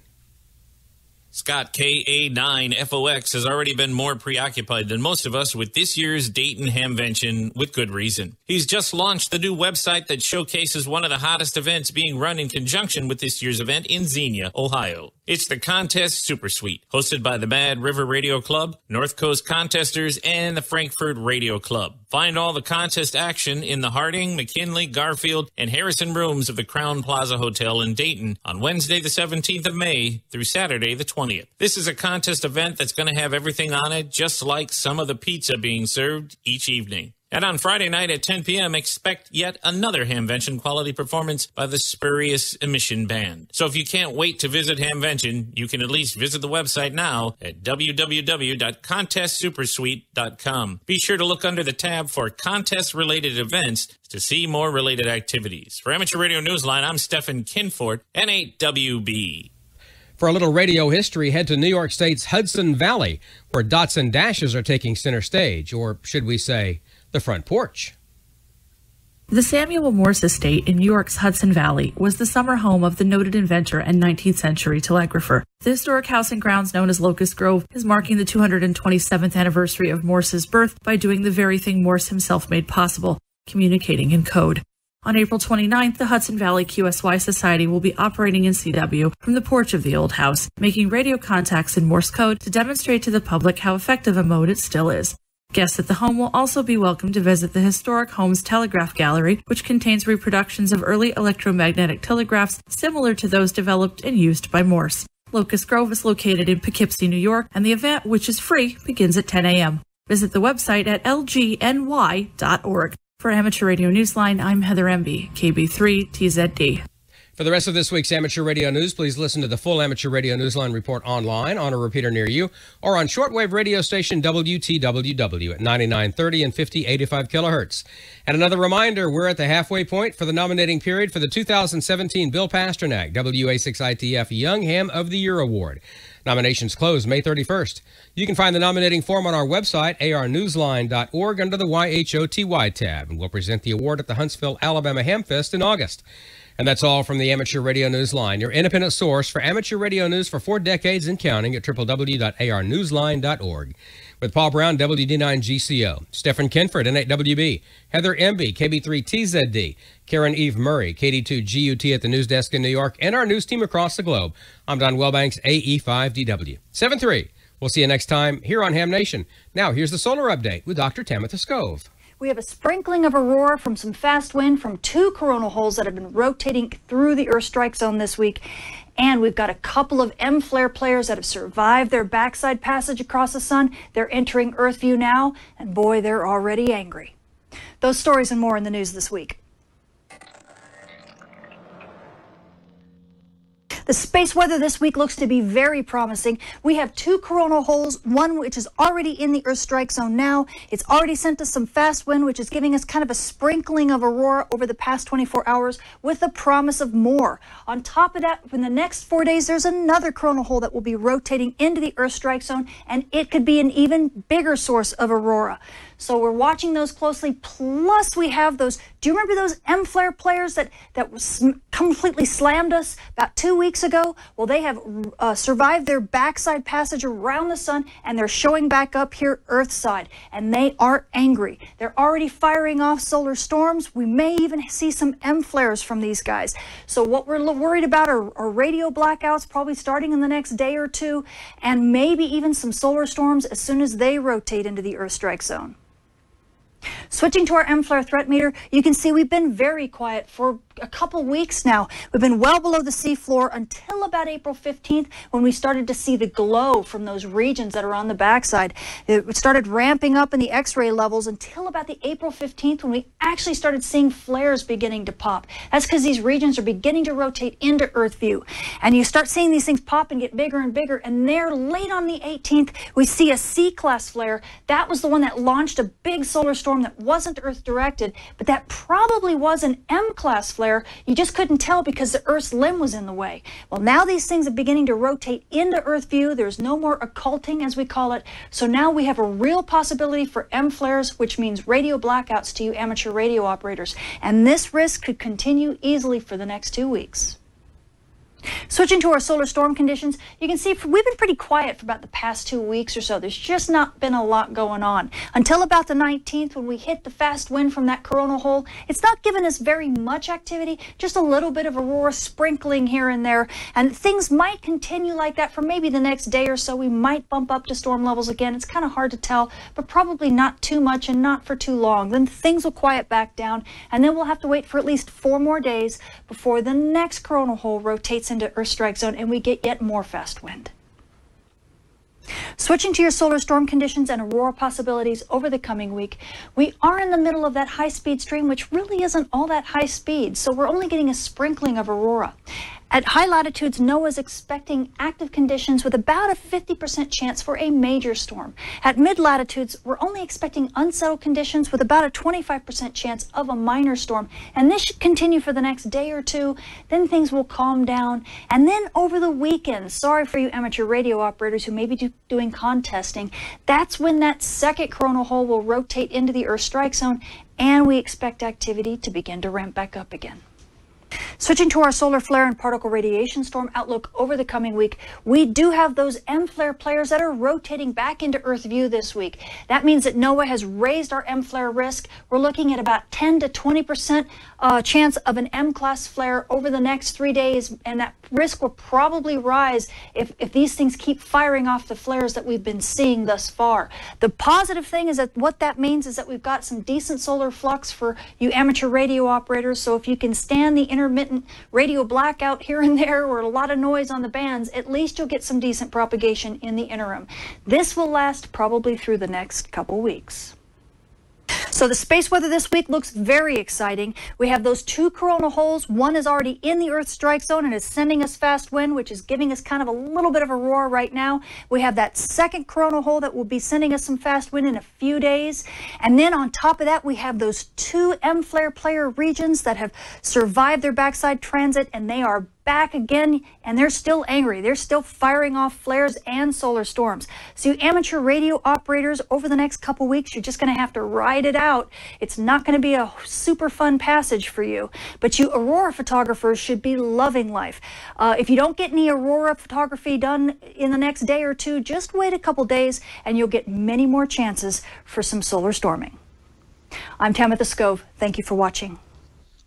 Scott KA9FOX has already been more preoccupied than most of us with this year's Dayton Hamvention, with good reason. He's just launched the new website that showcases one of the hottest events being run in conjunction with this year's event in Xenia, Ohio. It's the Contest Super Suite, hosted by the Mad River Radio Club, North Coast Contesters, and the Frankfurt Radio Club. Find all the contest action in the Harding, McKinley, Garfield, and Harrison rooms of the Crown Plaza Hotel in Dayton on Wednesday the 17th of May through Saturday the 20th. This is a contest event that's going to have everything on it, just like some of the pizza being served each evening. And on Friday night at 10 p.m., expect yet another Hamvention quality performance by the Spurious Emission Band. So if you can't wait to visit Hamvention, you can at least visit the website now at www.contestsupersuite.com. Be sure to look under the tab for contest-related events to see more related activities. For Amateur Radio Newsline, I'm Stephen Kinfort, N8WB. For a little radio history, head to New York State's Hudson Valley, where dots and dashes are taking center stage, or should we say, the front porch. The Samuel Morse Estate in New York's Hudson Valley was the summer home of the noted inventor and 19th century telegrapher. The historic house and grounds known as Locust Grove is marking the 227th anniversary of Morse's birth by doing the very thing Morse himself made possible, communicating in code. On April 29th, the Hudson Valley QSY Society will be operating in CW from the porch of the old house, making radio contacts in Morse code to demonstrate to the public how effective a mode it still is. Guests at the home will also be welcome to visit the historic home's telegraph gallery, which contains reproductions of early electromagnetic telegraphs similar to those developed and used by Morse. Locust Grove is located in Poughkeepsie, New York, and the event, which is free, begins at 10 a.m. Visit the website at lgny.org. For Amateur Radio Newsline, I'm Heather Emby, KB3 TZD. For the rest of this week's Amateur Radio News, please listen to the full Amateur Radio Newsline report online on a repeater near you or on shortwave radio station WTWW at 9930 and 5085 kilohertz. And another reminder, we're at the halfway point for the nominating period for the 2017 Bill Pasternak WA6ITF Young Ham of the Year Award. Nominations close May 31st. You can find the nominating form on our website, arnewsline.org, under the YHOTY tab, and we'll present the award at the Huntsville, Alabama Hamfest in August. And that's all from the Amateur Radio Newsline, your independent source for amateur radio news for 4 decades and counting at www.arnewsline.org. With Paul Brown, WD9GCO, Stephen Kinford, N8WB, Heather Emby, KB3TZD, Karen Eve Murray, KD2GUT at the news desk in New York, and our news team across the globe. I'm Don Wellbanks, AE5DW. 7-3. We'll see you next time here on Ham Nation. Now, here's the solar update with Dr. Tamitha Skov. We have a sprinkling of aurora from some fast wind from 2 coronal holes that have been rotating through the Earth strike zone this week. And we've got a couple of M-flare players that have survived their backside passage across the sun. They're entering Earth view now, and boy, they're already angry. Those stories and more in the news this week. The space weather this week looks to be very promising. We have 2 coronal holes, one which is already in the Earth strike zone now. It's already sent us some fast wind, which is giving us kind of a sprinkling of aurora over the past 24 hours with the promise of more. On top of that, in the next 4 days, there's another coronal hole that will be rotating into the Earth strike zone, and it could be an even bigger source of aurora. So we're watching those closely. Plus, we have those. Do you remember those M-flare players that completely slammed us about 2 weeks ago? Well, they have survived their backside passage around the sun, and they're showing back up here Earth side. And they are angry. They're already firing off solar storms. We may even see some M-flares from these guys. So what we're worried about are radio blackouts, probably starting in the next day or two, and maybe even some solar storms as soon as they rotate into the Earth strike zone. Switching to our M-flare threat meter, you can see we've been very quiet for a couple weeks now. We've been well below the seafloor until about April 15th when we started to see the glow from those regions that are on the backside. It started ramping up in the X-ray levels until about the April 15th when we actually started seeing flares beginning to pop. That's because these regions are beginning to rotate into Earth view. And you start seeing these things pop and get bigger and bigger. And there, late on the 18th, we see a C-class flare. That was the one that launched a big solar storm that wasn't Earth-directed, but that probably was an M-class flare. You just couldn't tell because the Earth's limb was in the way. Well, now these things are beginning to rotate into Earth view. There's no more occulting, as we call it. So now we have a real possibility for M-flares, which means radio blackouts to you amateur radio operators. And this risk could continue easily for the next 2 weeks. Switching to our solar storm conditions, you can see we've been pretty quiet for about the past 2 weeks or so. There's just not been a lot going on. Until about the 19th when we hit the fast wind from that coronal hole, it's not given us very much activity, just a little bit of aurora sprinkling here and there. And things might continue like that for maybe the next day or so. We might bump up to storm levels again. It's kind of hard to tell, but probably not too much and not for too long. Then things will quiet back down, and then we'll have to wait for at least 4 more days before the next coronal hole rotates into Earth strike zone and we get yet more fast wind. Switching to your solar storm conditions and aurora possibilities over the coming week, we are in the middle of that high-speed stream, which really isn't all that high speed, so we're only getting a sprinkling of aurora. At high latitudes, NOAA is expecting active conditions with about a 50% chance for a major storm. At mid-latitudes, we're only expecting unsettled conditions with about a 25% chance of a minor storm. And this should continue for the next day or two. Then things will calm down. And then over the weekend, sorry for you amateur radio operators who may be doing contesting, that's when that second coronal hole will rotate into the Earth strike zone, and we expect activity to begin to ramp back up again. Switching to our solar flare and particle radiation storm outlook over the coming week, we do have those M-flare players that are rotating back into Earth view this week. That means that NOAA has raised our M-flare risk. We're looking at about 10 to 20% chance of an M-class flare over the next 3 days, and that risk will probably rise if these things keep firing off the flares that we've been seeing thus far. The positive thing is that what that means is that we've got some decent solar flux for you amateur radio operators, so if you can stand the intermittent radio blackout here and there or a lot of noise on the bands, at least you'll get some decent propagation in the interim. This will last probably through the next couple weeks. So the space weather this week looks very exciting. We have those two coronal holes. One is already in the Earth strike zone and is sending us fast wind, which is giving us kind of a little bit of a roar right now. We have that second coronal hole that will be sending us some fast wind in a few days. And then on top of that, we have those two M-flare player regions that have survived their backside transit, and they are back again, and they're still angry. They're still firing off flares and solar storms. So you amateur radio operators, over the next couple weeks, you're just going to have to ride it out. It's not going to be a super fun passage for you, but you aurora photographers should be loving life. If you don't get any aurora photography done in the next day or two, just wait a couple days and you'll get many more chances for some solar storming. I'm Tamitha Skov. Thank you for watching.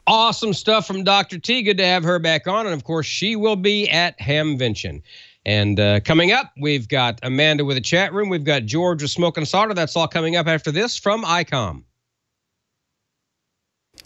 Awesome stuff from Dr. T. Good to have her back on. And, of course, she will be at Hamvention. And coming up, we've got Amanda with a chat room. We've got George with Smoke and Solder. That's all coming up after this from ICOM.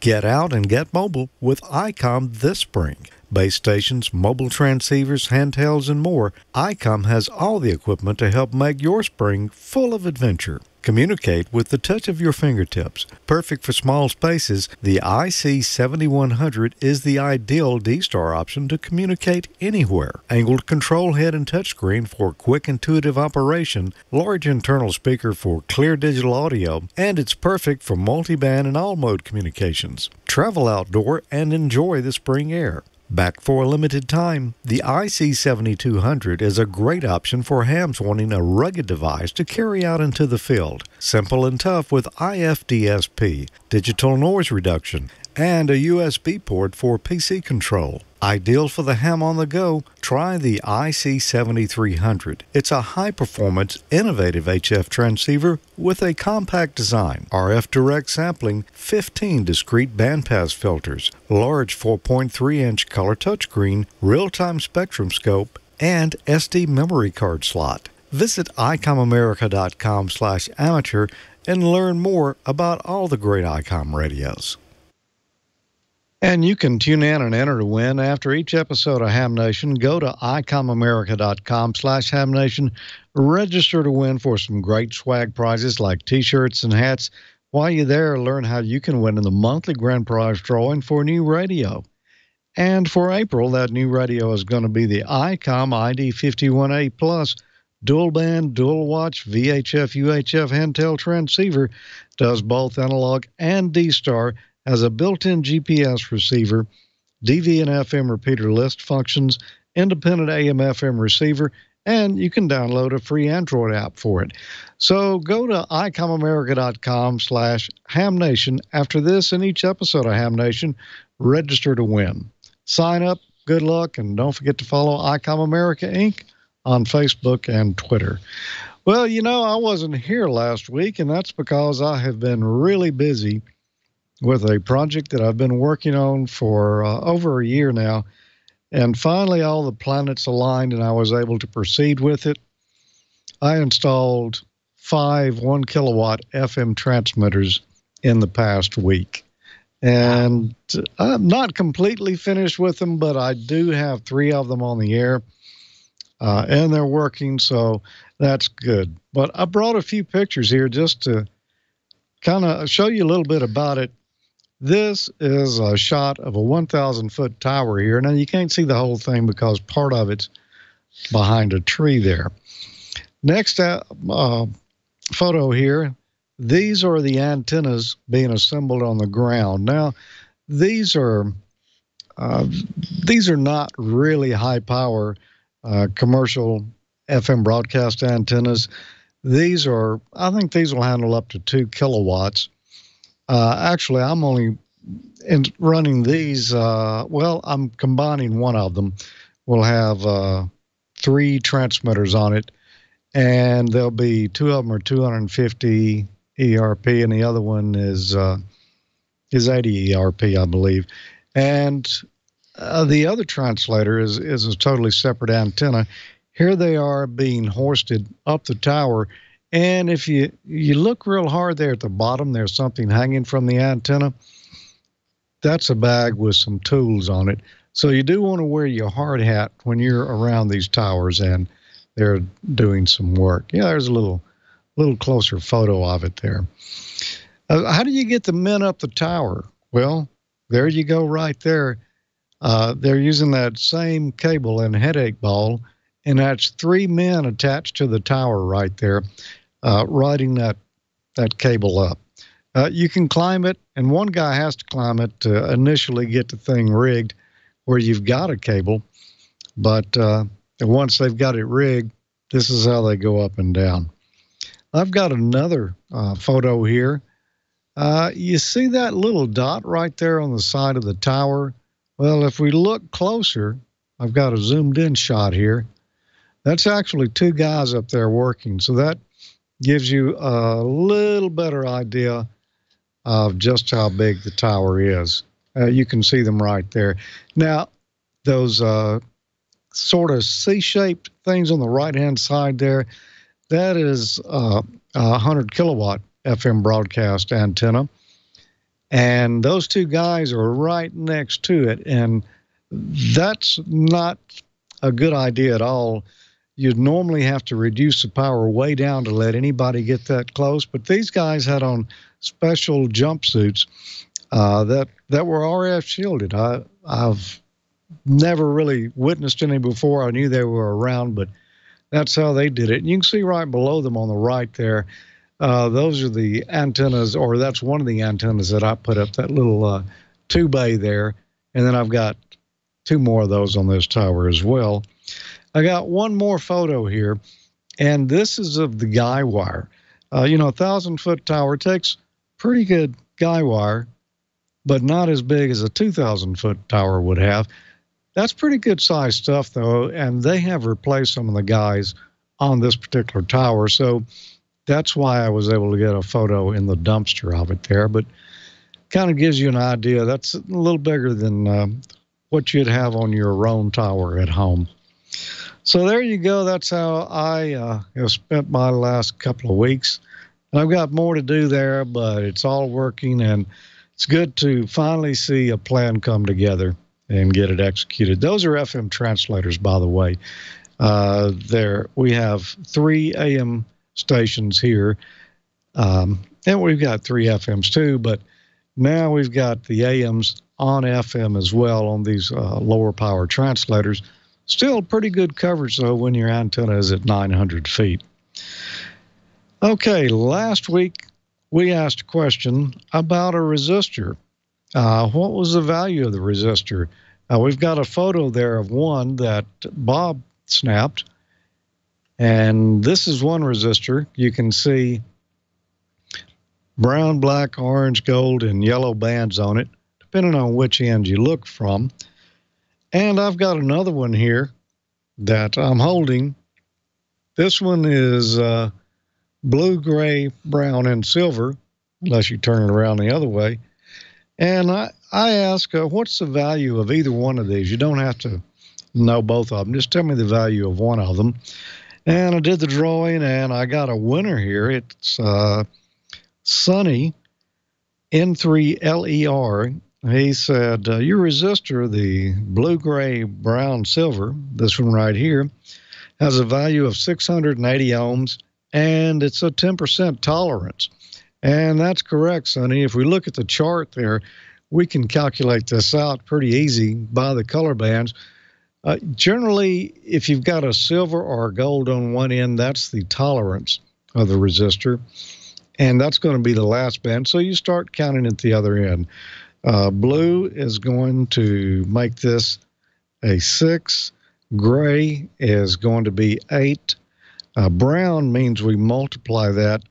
Get out and get mobile with ICOM this spring. Base stations, mobile transceivers, handhelds, and more, ICOM has all the equipment to help make your spring full of adventure. Communicate with the touch of your fingertips. Perfect for small spaces, the IC7100 is the ideal D-Star option to communicate anywhere. Angled control head and touchscreen for quick intuitive operation, large internal speaker for clear digital audio, and it's perfect for multiband and all-mode communications. Travel outdoor and enjoy the spring air. Back for a limited time, the IC7200 is a great option for hams wanting a rugged device to carry out into the field. Simple and tough with IFDSP, digital noise reduction, and a USB port for PC control. Ideal for the ham on the go, try the IC7300. It's a high-performance, innovative HF transceiver with a compact design, RF direct sampling, 15 discrete bandpass filters, large 4.3-inch color touchscreen, real-time spectrum scope, and SD memory card slot. Visit icomamerica.com/amateur and learn more about all the great ICOM radios. And you can tune in and enter to win after each episode of Ham Nation. Go to icomamerica.com/hamnation. Register to win for some great swag prizes like T-shirts and hats. While you're there, learn how you can win in the monthly grand prize drawing for a new radio. And for April, that new radio is going to be the ICOM ID51A Plus dual band, dual watch, VHF, UHF handheld transceiver. Does both analog and D-Star. Has a built-in GPS receiver, DV and FM repeater list functions, independent AM/FM receiver, and you can download a free Android app for it. So go to icomamerica.com/hamnation after this and each episode of Ham Nation. Register to win. Sign up, good luck, and don't forget to follow ICOM America, Inc. on Facebook and Twitter. Well, you know, I wasn't here last week, and that's because I have been really busy with a project that I've been working on for over a year now. And finally, all the planets aligned and I was able to proceed with it. I installed 5 1-kilowatt FM transmitters in the past week. And I'm not completely finished with them, but I do have 3 of them on the air. And they're working. So That's good. But I brought a few pictures here just to kind of show you a little bit about it. This is a shot of a 1,000-foot tower here. Now, you can't see the whole thing because part of it's behind a tree there. Next photo here, these are the antennas being assembled on the ground. Now, these are not really high-power commercial FM broadcast antennas. These are, I think these will handle up to 2 kilowatts. Actually, I'm only running these, well, I'm combining one of them. We'll have 3 transmitters on it, and there'll be 2 of them are 250 ERP, and the other one is 80 ERP, I believe. And the other translator is a totally separate antenna. Here they are being hoisted up the tower, and if you look real hard there at the bottom, there's something hanging from the antenna. That's a bag with some tools on it. So you do want to wear your hard hat when you're around these towers and they're doing some work. Yeah, there's a little closer photo of it there. How do you get the men up the tower? Well, there you go right there. They're using that same cable and headache ball, and that's 3 men attached to the tower right there, riding that cable up. You can climb it, and one guy has to climb it to initially get the thing rigged where you've got a cable. But once they've got it rigged, this is how they go up and down. I've got another photo here. You see that little dot right there on the side of the tower? Well, if we look closer, I've got a zoomed in shot here. That's actually 2 guys up there working. So that gives you a little better idea of just how big the tower is. You can see them right there. Now, those sort of C-shaped things on the right-hand side there, that is a 100 kilowatt FM broadcast antenna. And those 2 guys are right next to it. And that's not a good idea at all. You'd normally have to reduce the power way down to let anybody get that close. But these guys had on special jumpsuits that were RF shielded. I've never really witnessed any before. I knew they were around, but that's how they did it. And you can see right below them on the right there, those are the antennas, or that's one of the antennas that I put up, that little 2-bay there. And then I've got 2 more of those on this tower as well. I got one more photo here, and this is of the guy wire. A 1,000-foot tower takes pretty good guy wire, but not as big as a 2,000-foot tower would have. That's pretty good size stuff, though, and they have replaced some of the guys on this particular tower, so that's why I was able to get a photo in the dumpster of it there, but kind of gives you an idea. That's a little bigger than what you'd have on your own tower at home. So there you go. That's how I have spent my last couple of weeks. And I've got more to do there, but it's all working, and it's good to finally see a plan come together and get it executed. Those are FM translators, by the way. We have 3 AM stations here, and we've got 3 FMs too, but now we've got the AMs on FM as well on these lower power translators. Still pretty good coverage, though, when your antenna is at 900 feet. Okay, last week we asked a question about a resistor. What was the value of the resistor? We've got a photo there of one that Bob snapped, and this is one resistor. You can see brown, black, orange, gold, and yellow bands on it, depending on which end you look from. And I've got another one here that I'm holding. This one is blue, gray, brown, and silver, unless you turn it around the other way. And I ask, what's the value of either one of these? You don't have to know both of them. Just tell me the value of one of them. And I did the drawing, and I got a winner here. It's Sonny N3LER. He said, your resistor, the blue, gray, brown, silver, this one right here, has a value of 680 ohms, and it's a 10% tolerance. And that's correct, Sonny. If we look at the chart there, we can calculate this out pretty easy by the color bands. Generally, if you've got a silver or a gold on one end, that's the tolerance of the resistor, and that's going to be the last band. So you start counting at the other end. Blue is going to make this a 6. Gray is going to be 8. Brown means we multiply that.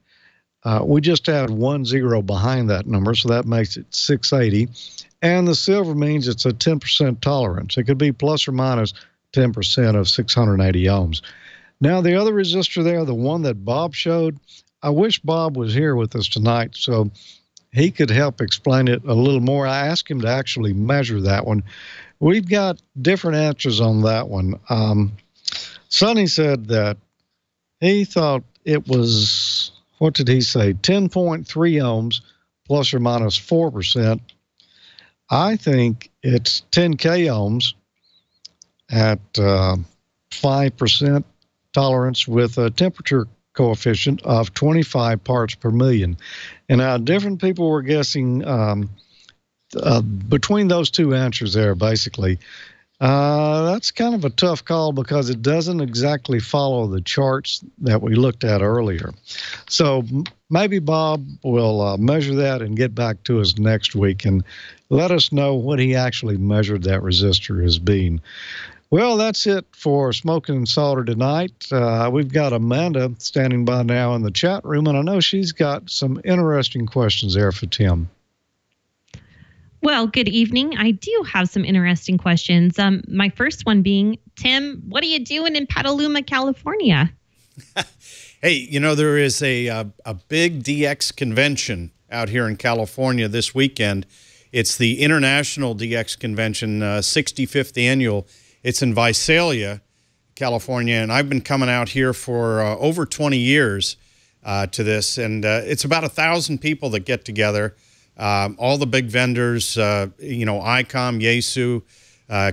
We just add 1 0 behind that number, so that makes it 680. And the silver means it's a 10% tolerance. It could be plus or minus 10% of 680 ohms. Now, the other resistor there, the one that Bob showed, I wish Bob was here with us tonight so he could help explain it a little more. I asked him to actually measure that one. We've got different answers on that one. Sonny said that he thought it was, what did he say, 10.3 ohms plus or minus 4%. I think it's 10K ohms at 5% tolerance with a temperature coefficient of 25 parts per million. And now different people were guessing between those two answers there, basically. That's kind of a tough call because it doesn't exactly follow the charts that we looked at earlier. So maybe Bob will measure that and get back to us next week and let us know what he actually measured that resistor as being. Well, that's it for Smoking and Solder tonight. We've got Amanda standing by now in the chat room, and I know she's got some interesting questions there for Tim. Well, good evening. I do have some interesting questions. My first one being, Tim, what are you doing in Petaluma, California? Hey, you know, there is a big DX convention out here in California this weekend. It's the International DX Convention, 65th annual. It's in Visalia, California, and I've been coming out here for over 20 years to this, and it's about 1,000 people that get together. All the big vendors, you know, ICOM, Yaesu,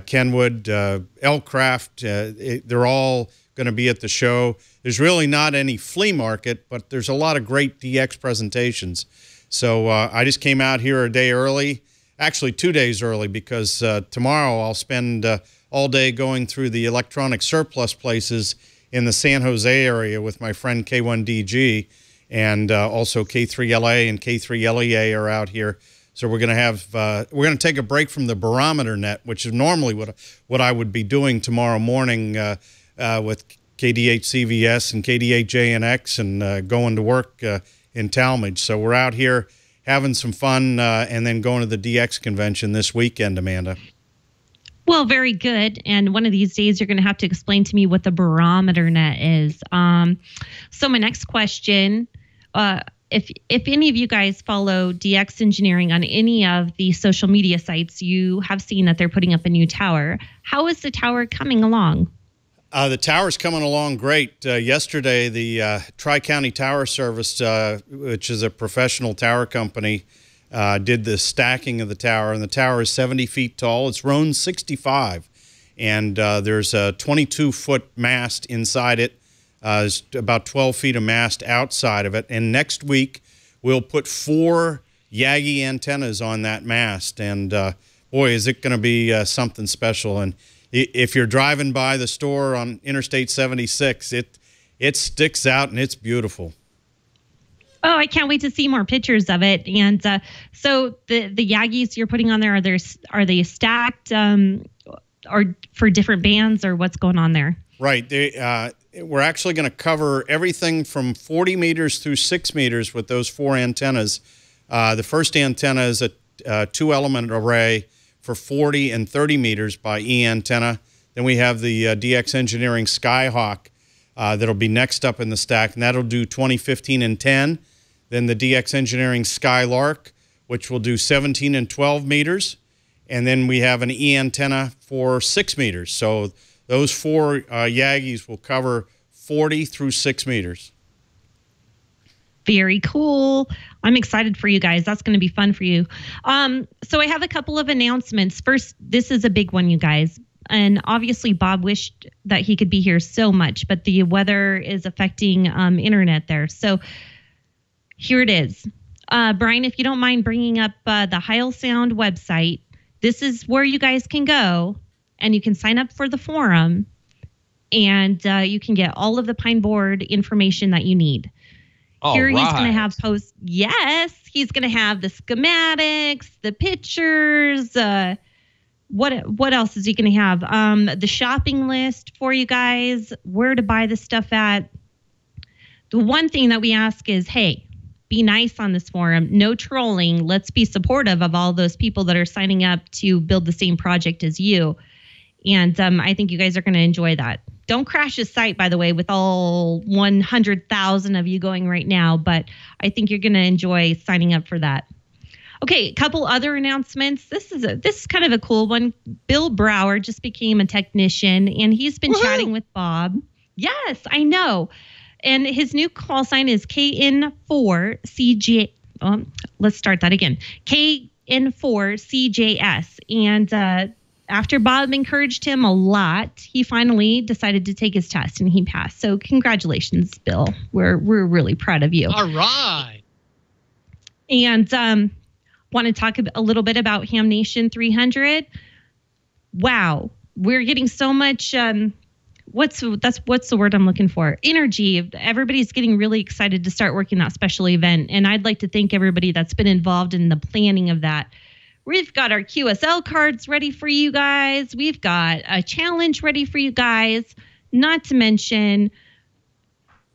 Kenwood, Elcraft, they're all going to be at the show. There's really not any flea market, but there's a lot of great DX presentations. So I just came out here a day early, actually 2 days early, because tomorrow I'll spend all day going through the electronic surplus places in the San Jose area with my friend K1DG. And also K3LA and K3LEA are out here. So we're going to have we're going to take a break from the barometer net, which is normally what I would be doing tomorrow morning with KDH-CVS and KDH-JNX and going to work in Talmadge. So we're out here having some fun and then going to the DX convention this weekend, Amanda. Well, very good. And one of these days, you're going to have to explain to me what the barometer net is. So my next question, if any of you guys follow DX Engineering on any of the social media sites, you have seen that they're putting up a new tower. How is the tower coming along? The tower's coming along great. Yesterday, the Tri-County Tower Service, which is a professional tower company, did the stacking of the tower, and the tower is 70 feet tall. It's Roan 65, and there's a 22-foot mast inside it. There's about 12 feet of mast outside of it, and next week we'll put 4 Yagi antennas on that mast, and boy, is it going to be something special. And if you're driving by the store on Interstate 76, it sticks out and it's beautiful. Oh, I can't wait to see more pictures of it. And so the Yagis you're putting on there, are they stacked or for different bands, or what's going on there? Right. We're actually going to cover everything from 40 meters through 6 meters with those 4 antennas. The first antenna is a 2-element array for 40 and 30 meters by E antenna. Then we have the DX Engineering Skyhawk that'll be next up in the stack, and that'll do 20, 15, and 10. Then the DX Engineering Skylark, which will do 17 and 12 meters. And then we have an E antenna for 6 meters. So those 4 Yagis will cover 40 through 6 meters. Very cool. I'm excited for you guys. That's going to be fun for you. So I have a couple of announcements. First, this is a big one, you guys. And obviously, Bob wished that he could be here so much, but the weather is affecting internet there. So here it is. Brian, if you don't mind bringing up the Heil Sound website, this is where you guys can go and you can sign up for the forum and you can get all of the Pine Board information that you need. Here he's going to have posts. Yes, he's going to have the schematics, the pictures. What else is he going to have? The shopping list for you guys, where to buy the stuff at. The one thing that we ask is, hey, be nice on this forum. No trolling. Let's be supportive of all those people that are signing up to build the same project as you. And I think you guys are going to enjoy that. Don't crash his site, by the way, with all 100,000 of you going right now. But I think you're going to enjoy signing up for that. Okay, a couple other announcements. This is kind of a cool one. Bill Brower just became a technician, and he's been chatting with Bob. Yes, I know. And his new call sign is KN4CJ. Let's start that again. KN4CJS. And after Bob encouraged him a lot, he finally decided to take his test, and he passed. So congratulations, Bill. We're really proud of you. All right. And want to talk a little bit about Ham Nation 300. Wow, we're getting so much. What's the word I'm looking for? Energy. Everybody's getting really excited to start working that special event, and I'd like to thank everybody that's been involved in the planning of that. We've got our QSL cards ready for you guys. We've got a challenge ready for you guys. Not to mention,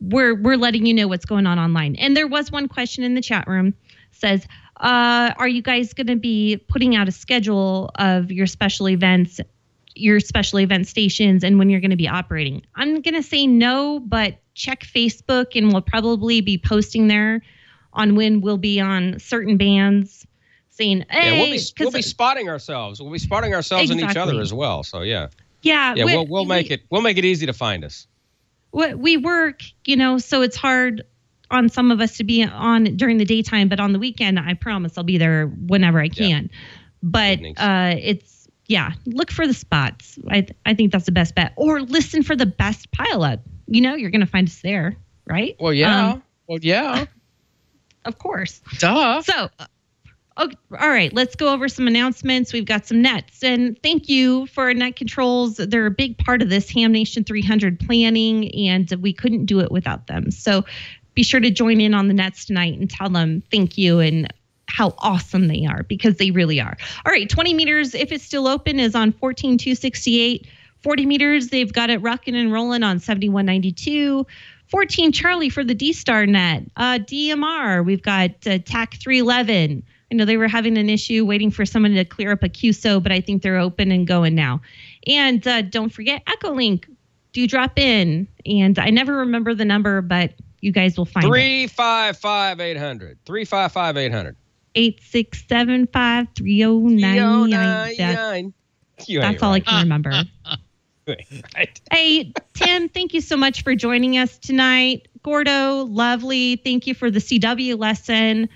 we're letting you know what's going on online. And there was one question in the chat room, says, are you guys going to be putting out a schedule of your special event stations and when you're going to be operating? I'm going to say no, but check Facebook and we'll probably be posting there on when we'll be on certain bands saying, hey, we'll be spotting ourselves. We'll be spotting ourselves in each other as well. So yeah. Yeah. We'll make it easy to find us. We work, so it's hard on some of us to be on during the daytime, but on the weekend, I promise I'll be there whenever I can. But look for the spots. I think that's the best bet. Or listen for the best pileup. You're going to find us there, right? Well, yeah. Of course. Duh. So, okay, all right, let's go over some announcements. We've got some nets. And thank you for Net Controls. They're a big part of this Ham Nation 300 planning, and we couldn't do it without them. So be sure to join in on the nets tonight and tell them thank you and how awesome they are, because they really are. All right, 20 meters, if it's still open, is on 14,268. 40 meters, they've got it rocking and rolling on 7192. 14 Charlie for the D-Star net. DMR, we've got TAC 311. I know they were having an issue waiting for someone to clear up a QSO, but I think they're open and going now. And don't forget Echolink. Do drop in. And I never remember the number, but you guys will find 355-800. 355-800. 867-53099. That's all I can remember. Right. Hey, Tim, thank you so much for joining us tonight. Gordo, lovely. Thank you for the CW lesson.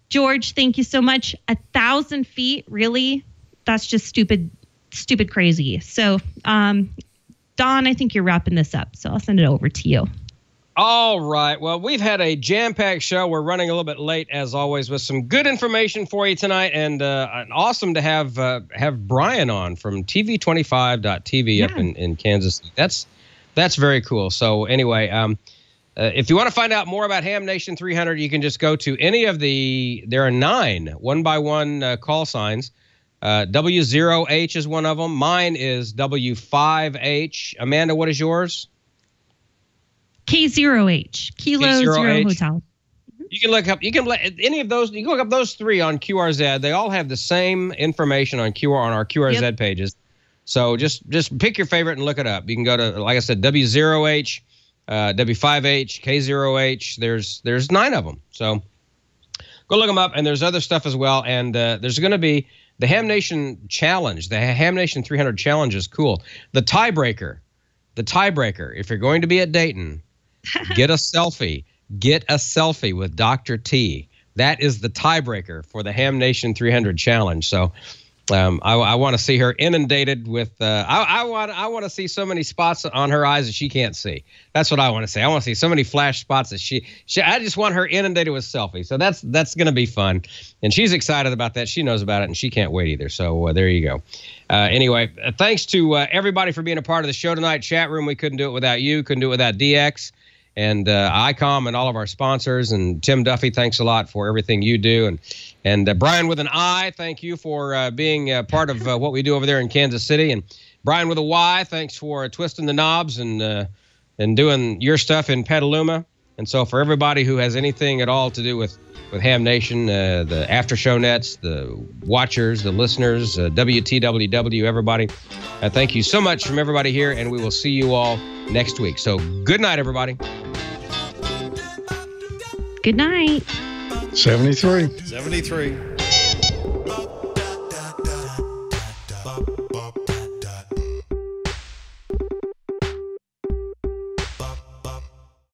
George, thank you so much. 1,000 feet, really? That's just stupid crazy. So, Don, I think you're wrapping this up, so I'll send it over to you. All right. Well, we've had a jam-packed show. We're running a little bit late, as always, with some good information for you tonight, and awesome to have Brian on from TV25.tv up in Kansas City. That's very cool. So anyway, if you want to find out more about Ham Nation 300, you can just go to any of there are 9 one-by-one call signs. W0H is one of them. Mine is W5H. Amanda, what is yours? K0H, Kilo Zero Hotel. You can look up. You can any of those. You can look up those 3 on QRZ. They all have the same information on our QRZ pages. So just pick your favorite and look it up. You can go to, like I said, W0H, W5H, K0H. There's 9 of them. So go look them up. And there's other stuff as well. And there's going to be the Ham Nation Challenge. The Ham Nation 300 Challenge is cool. The tiebreaker. If you're going to be at Dayton, get a selfie. Get a selfie with Dr. T. That is the tiebreaker for the Ham Nation 300 Challenge. So I want to see her inundated with. I want to see so many spots on her eyes that she can't see. That's what I want to see. I want to see so many flash spots that she. I just want her inundated with selfies. So that's going to be fun, and she's excited about that. She knows about it, and she can't wait either. So there you go. Anyway, thanks to everybody for being a part of the show tonight. Chat room, we couldn't do it without you. Couldn't do it without DX. And ICOM and all of our sponsors, and Tim Duffy, thanks a lot for everything you do, and Brian with an I, thank you for being part of what we do over there in Kansas City, and Brian with a Y, thanks for twisting the knobs and doing your stuff in Petaluma. And so for everybody who has anything at all to do with Ham Nation, the after show nets, the watchers, the listeners, WTWW, everybody, thank you so much from everybody here, and we will see you all next week. So good night, everybody. Good night. 73. 73.